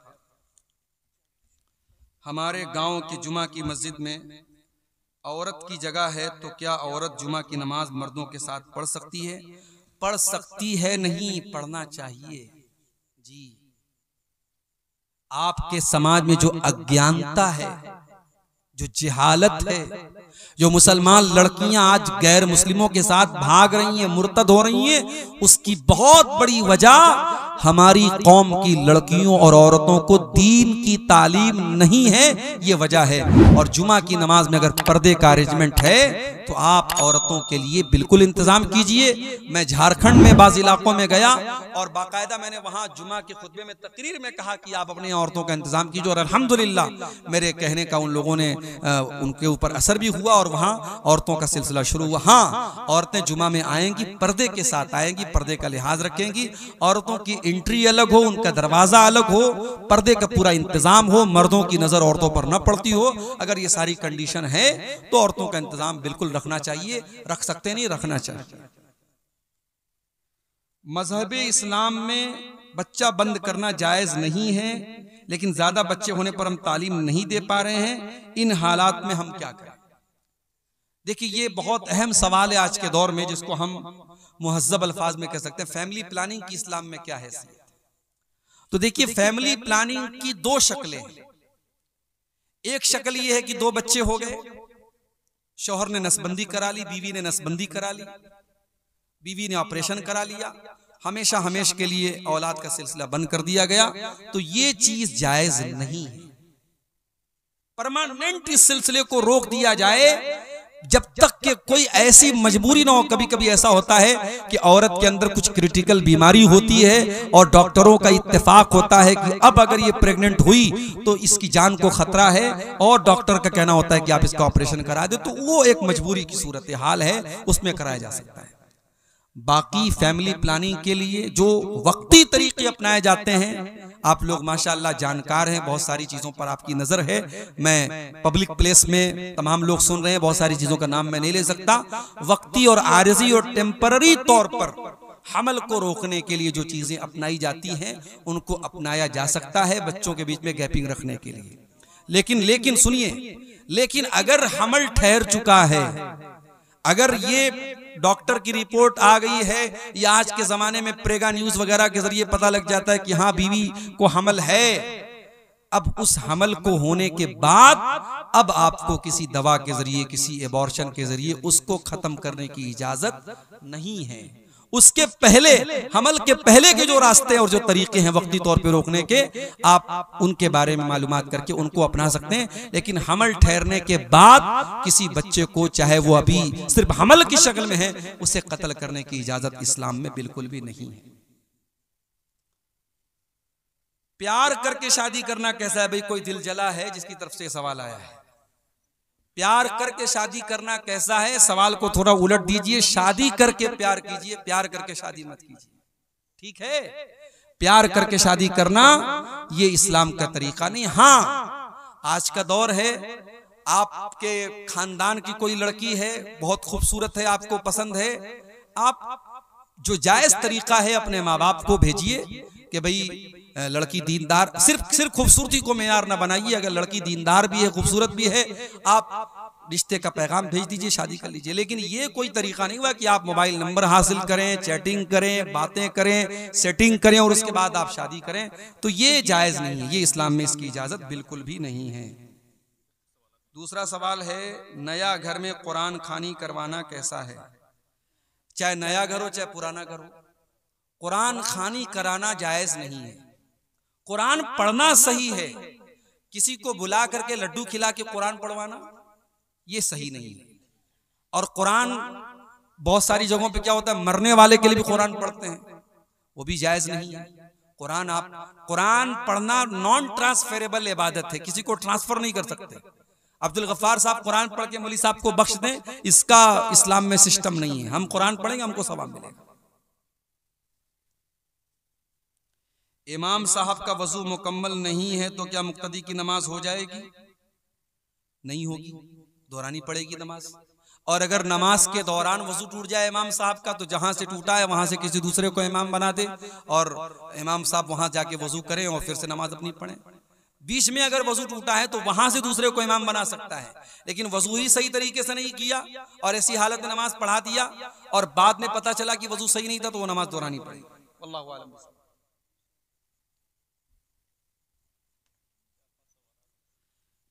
Speaker 1: हमारे गांव की जुमा की मस्जिद में औरत की जगह है, तो क्या औरत जुमा की नमाज मर्दों के साथ पढ़ सकती है? पढ़ सकती है नहीं, पढ़ना चाहिए। जी, आपके समाज में जो अज्ञानता है, जो जिहालत है, जो मुसलमान लड़कियां आज गैर मुस्लिमों के साथ भाग रही हैं, मुर्तद हो रही हैं, उसकी बहुत बड़ी वजह हमारी कौम की लड़कियों और औरतों को दीन की तालीम नहीं है, ये वजह है। और जुमा की नमाज में अगर पर्दे का अरेंजमेंट है तो आप औरतों के लिए बिल्कुल इंतजाम कीजिए। मैं झारखंड में बाज़ इलाकों में गया और बाकायदा मैंने वहां जुमा के खुतबे में तकरीर में कहा कि आप अपनी औरतों का इंतजाम कीजिए, और अल्हम्दुलिल्लाह मेरे कहने का उन लोगों ने उनके ऊपर असर भी हुआ और वहां औरतों का सिलसिला शुरू हुआ। हाँ, औरतें जुमा में आएंगी, पर्दे के साथ आएंगी, पर्दे का लिहाज रखेंगी, औरतों की एंट्री अलग हो, उनका दरवाजा अलग हो, पर्दे का पूरा इंतजाम हो, मर्दों की नजर औरतों पर न पड़ती हो। अगर ये सारी कंडीशन है तो औरतों का इंतजाम बिल्कुल रखना चाहिए। रख सकते नहीं, रखना चाहिए। मजहबे इस्लाम में बच्चा बंद करना जायज नहीं है, लेकिन ज्यादा बच्चे होने पर हम तालीम नहीं दे पा रहे हैं, इन हालात में हम क्या करें? देखिए, ये बहुत अहम सवाल है आज के दौर में, जिसको हम मुहज्जब अल्फाज में कह सकते हैं फैमिली प्लानिंग की इस्लाम में क्या हैसियत है। तो देखिए, फैमिली प्लानिंग की दो शक्लें हैं। एक शक्ल ये है कि दो बच्चे हो गए, शौहर ने नसबंदी करा ली, बीवी ने नसबंदी करा ली, बीवी ने ऑपरेशन करा लिया, हमेशा हमेशा के लिए औलाद का सिलसिला बंद कर दिया गया। तो ये चीज जायज नहीं है। परमानेंट इस सिलसिले को रोक दिया जाए जब तक कि कोई ऐसी मजबूरी ना हो। कभी कभी ऐसा होता है कि औरत के अंदर कुछ क्रिटिकल बीमारी होती है और डॉक्टरों का इत्तेफाक होता है कि अब अगर ये प्रेग्नेंट हुई तो इसकी जान को खतरा है, और डॉक्टर का कहना होता है कि आप इसका ऑपरेशन करा दे, तो वो एक मजबूरी की सूरत हाल है, उसमें कराया जा सकता है। बाकी फैमिली प्लानिंग के लिए जो वक्ती तरीके अपनाए जाते हैं, आप लोग माशाअल्लाह जानकार हैं, बहुत सारी चीजों पर आपकी नजर है। मैं पब्लिक प्लेस में तमाम लोग सुन रहे हैं, बहुत सारी चीजों का नाम मैं नहीं ले सकता। वक्ती और आरजी और टेम्पररी तौर पर हमल को रोकने के लिए जो चीजें अपनाई जाती हैं उनको अपनाया जा सकता है, बच्चों के बीच में गैपिंग रखने के लिए। लेकिन सुनिए, लेकिन अगर हमल ठहर चुका है, अगर ये डॉक्टर की रिपोर्ट आ गई है या आज के जमाने में प्रेगा न्यूज वगैरह के जरिए पता लग जाता है कि हाँ बीवी को हमल है, अब उस हमल को होने के बाद अब आपको किसी दवा के जरिए, किसी एबॉर्शन के जरिए उसको खत्म करने की इजाजत नहीं है। उसके पहले, हमल के पहले के जो रास्ते और जो तरीके हैं वक्ती तौर पे रोकने के, आप उनके बारे में मालूमात करके उनको अपना सकते हैं। लेकिन हमल ठहरने के बाद किसी बच्चे को, चाहे वो अभी सिर्फ हमल की शक्ल में है, उसे कत्ल करने की इजाजत इस्लाम में बिल्कुल भी नहीं है। प्यार करके शादी करना कैसा है भाई? कोई दिल जला है जिसकी तरफ से सवाल आया है। प्यार करके शादी करना कैसा है? सवाल को थोड़ा उलट दीजिए, शादी करके प्यार कीजिए, प्यार करके शादी मत कीजिए। ठीक है, प्यार करके शादी करना ये इस्लाम का तरीका नहीं। हाँ, आज का दौर है, आपके खानदान की कोई लड़की है, बहुत खूबसूरत है, आपको पसंद है, आप जो जायज तरीका है अपने माँ बाप को भेजिए कि भाई लड़की दीनदार, सिर्फ खूबसूरती को मेयार ना बनाइए। अगर लड़की दीनदार भी है, खूबसूरत भी है, आप रिश्ते का पैगाम भेज दीजिए, शादी कर लीजिए। लेकिन ये कोई तरीका नहीं हुआ कि आप मोबाइल नंबर हासिल करें, चैटिंग करें, बातें करें, सेटिंग करें और उसके बाद आप शादी करें, तो ये जायज नहीं है। ये इस्लाम में इसकी इजाजत बिल्कुल भी नहीं है। दूसरा सवाल है, नया घर में कुरान खानी करवाना कैसा है? चाहे नया घर हो चाहे पुराना घर हो, कुरान खानी कराना जायज नहीं है। कुरान पढ़ना सही है, किसी को बुला करके लड्डू खिला के कुरान पढ़वाना ये सही नहीं है। और कुरान बहुत सारी जगहों पे क्या होता है, मरने वाले के लिए भी कुरान पढ़ते हैं, वो भी जायज नहीं है। कुरान पढ़ना नॉन ट्रांसफरेबल इबादत है, किसी को ट्रांसफर नहीं कर सकते। अब्दुल गफ्फार साहब कुरान पढ़ के मौलवी साहब को बख्श दें, इसका इस्लाम में सिस्टम नहीं है। हम कुरान पढ़ेंगे, हमको सवाब मिलेगा। इमाम साहब का वजू मुकम्मल नहीं है तो क्या मुक्तदी की नमाज हो जाएगी? नहीं होगी, दोहरानी पड़ेगी नमाज। और अगर नमाज के दौरान वजू टूट जाए इमाम साहब का, तो जहां से टूटा है वहां से किसी दूसरे को इमाम बना दे और इमाम साहब वहां जाके वजू करें और फिर से नमाज अपनी पढ़ें। बीच में अगर वजू टूटा है तो वहां से दूसरे को इमाम बना सकता है, लेकिन वजू ही सही तरीके से नहीं किया और ऐसी हालत में नमाज पढ़ा दिया और बाद में पता चला कि वजू सही नहीं था, तो वो नमाज दोहरानी पड़ेगी। अल्लाहु आलम।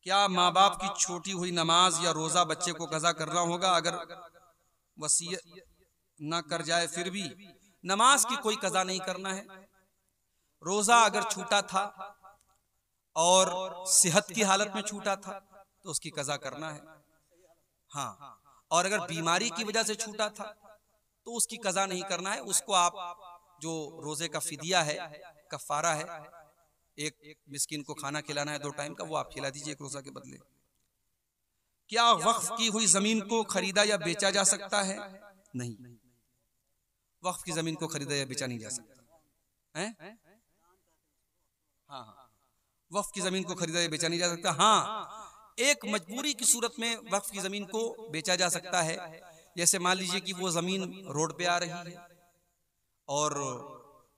Speaker 1: क्या माँ बाप की छोटी हुई नमाज या रोजा बच्चे को कज़ा करना होगा? अगर वसीयत न कर जाए फिर भी नमाज की कोई कज़ा नहीं करना है। रोजा अगर छूटा था और सेहत की हालत में छूटा था तो उसकी कज़ा करना है। हाँ, और अगर बीमारी की वजह से छूटा था तो उसकी कज़ा नहीं करना है। उसको आप जो रोजे का फिदिया है, कफ़ारा है, एक मिस्किन को खाना खिलाना है 2 टाइम का, वो आप खिला दीजिए एक रोजा के बदले। क्या वक्फ की हुई जमीन को खरीदा या बेचा जा सकता है? नहीं, वक्फ की जमीन को खरीदा या बेचा नहीं जा सकता है। हाँ, वक्फ की जमीन को खरीदा या बेचा नहीं जा सकता। हाँ, एक मजबूरी की सूरत में वक्फ की जमीन को बेचा जा सकता है। जैसे मान लीजिए कि वो जमीन रोड पे आ रही है और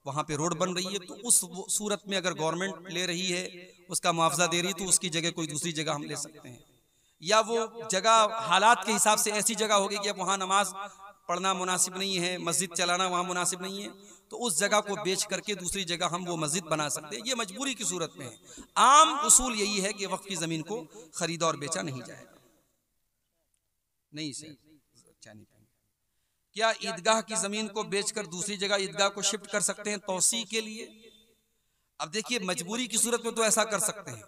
Speaker 1: वहां पे रोड बन रही है, तो उस सूरत में अगर गवर्नमेंट ले रही है, उसका मुआवजा दे रही है, तो उसकी जगह कोई दूसरी जगह हम ले सकते हैं। या वो जगह हालात के हिसाब से ऐसी जगह होगी कि अब वहां नमाज पढ़ना मुनासिब नहीं है, मस्जिद चलाना वहां मुनासिब नहीं है, तो उस जगह को बेच करके दूसरी जगह हम वो मस्जिद बना सकते हैं। ये मजबूरी की सूरत में है। आम उसूल यही है कि वक्फ की जमीन को खरीदा और बेचा नहीं जाएगा। नहीं सर, क्या ईदगाह की जमीन को बेचकर दूसरी जगह ईदगाह को शिफ्ट कर सकते हैं तौसी के लिए? अब देखिए, मजबूरी की सूरत में तो ऐसा कर सकते हैं,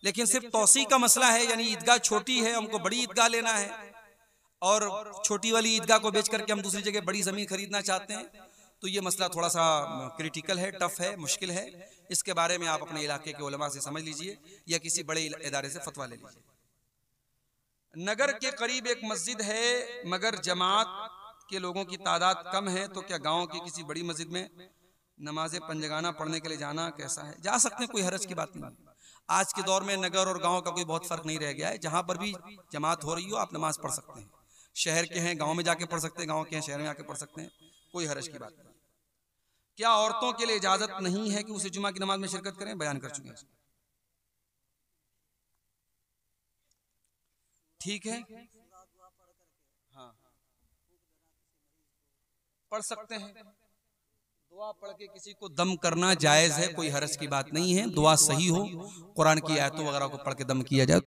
Speaker 1: लेकिन सिर्फ तौसी का मसला है, यानी ईदगाह छोटी है, हमको बड़ी ईदगाह लेना है और छोटी वाली ईदगाह को बेच करके हम दूसरी जगह बड़ी जमीन खरीदना चाहते हैं, तो ये मसला थोड़ा सा क्रिटिकल है, टफ है, मुश्किल है। इसके बारे में आप अपने इलाके के उलमा से समझ लीजिए या किसी बड़े इदारे से फतवा ले लीजिए। नगर के करीब एक मस्जिद है मगर जमात के लोगों की तादाद कम है, तो क्या गांव की किसी बड़ी मस्जिद में नमाज़े पंजगाना पढ़ने के लिए जाना कैसा है? जा सकते हैं, कोई हरज की बात नहीं। आज के दौर में नगर और गांव का कोई बहुत फर्क नहीं रह गया है। जहां पर भी जमात हो रही हो आप नमाज पढ़ सकते हैं। शहर के हैं गांव में जाके पढ़ सकते हैं, गांव के हैं शहर में आके पढ़ सकते हैं, कोई हरज की बात नहीं। क्या औरतों के लिए इजाजत नहीं है कि उसे जुमा की नमाज में शिरकत करें? बयान कर चुके हैं। ठीक है, हाँ, पढ़ सकते हैं। दुआ पढ़ के किसी को दम करना जायज है, कोई हरज की बात नहीं है। दुआ सही हो, कुरान की आयतों वगैरह को पढ़ के दम किया जाए।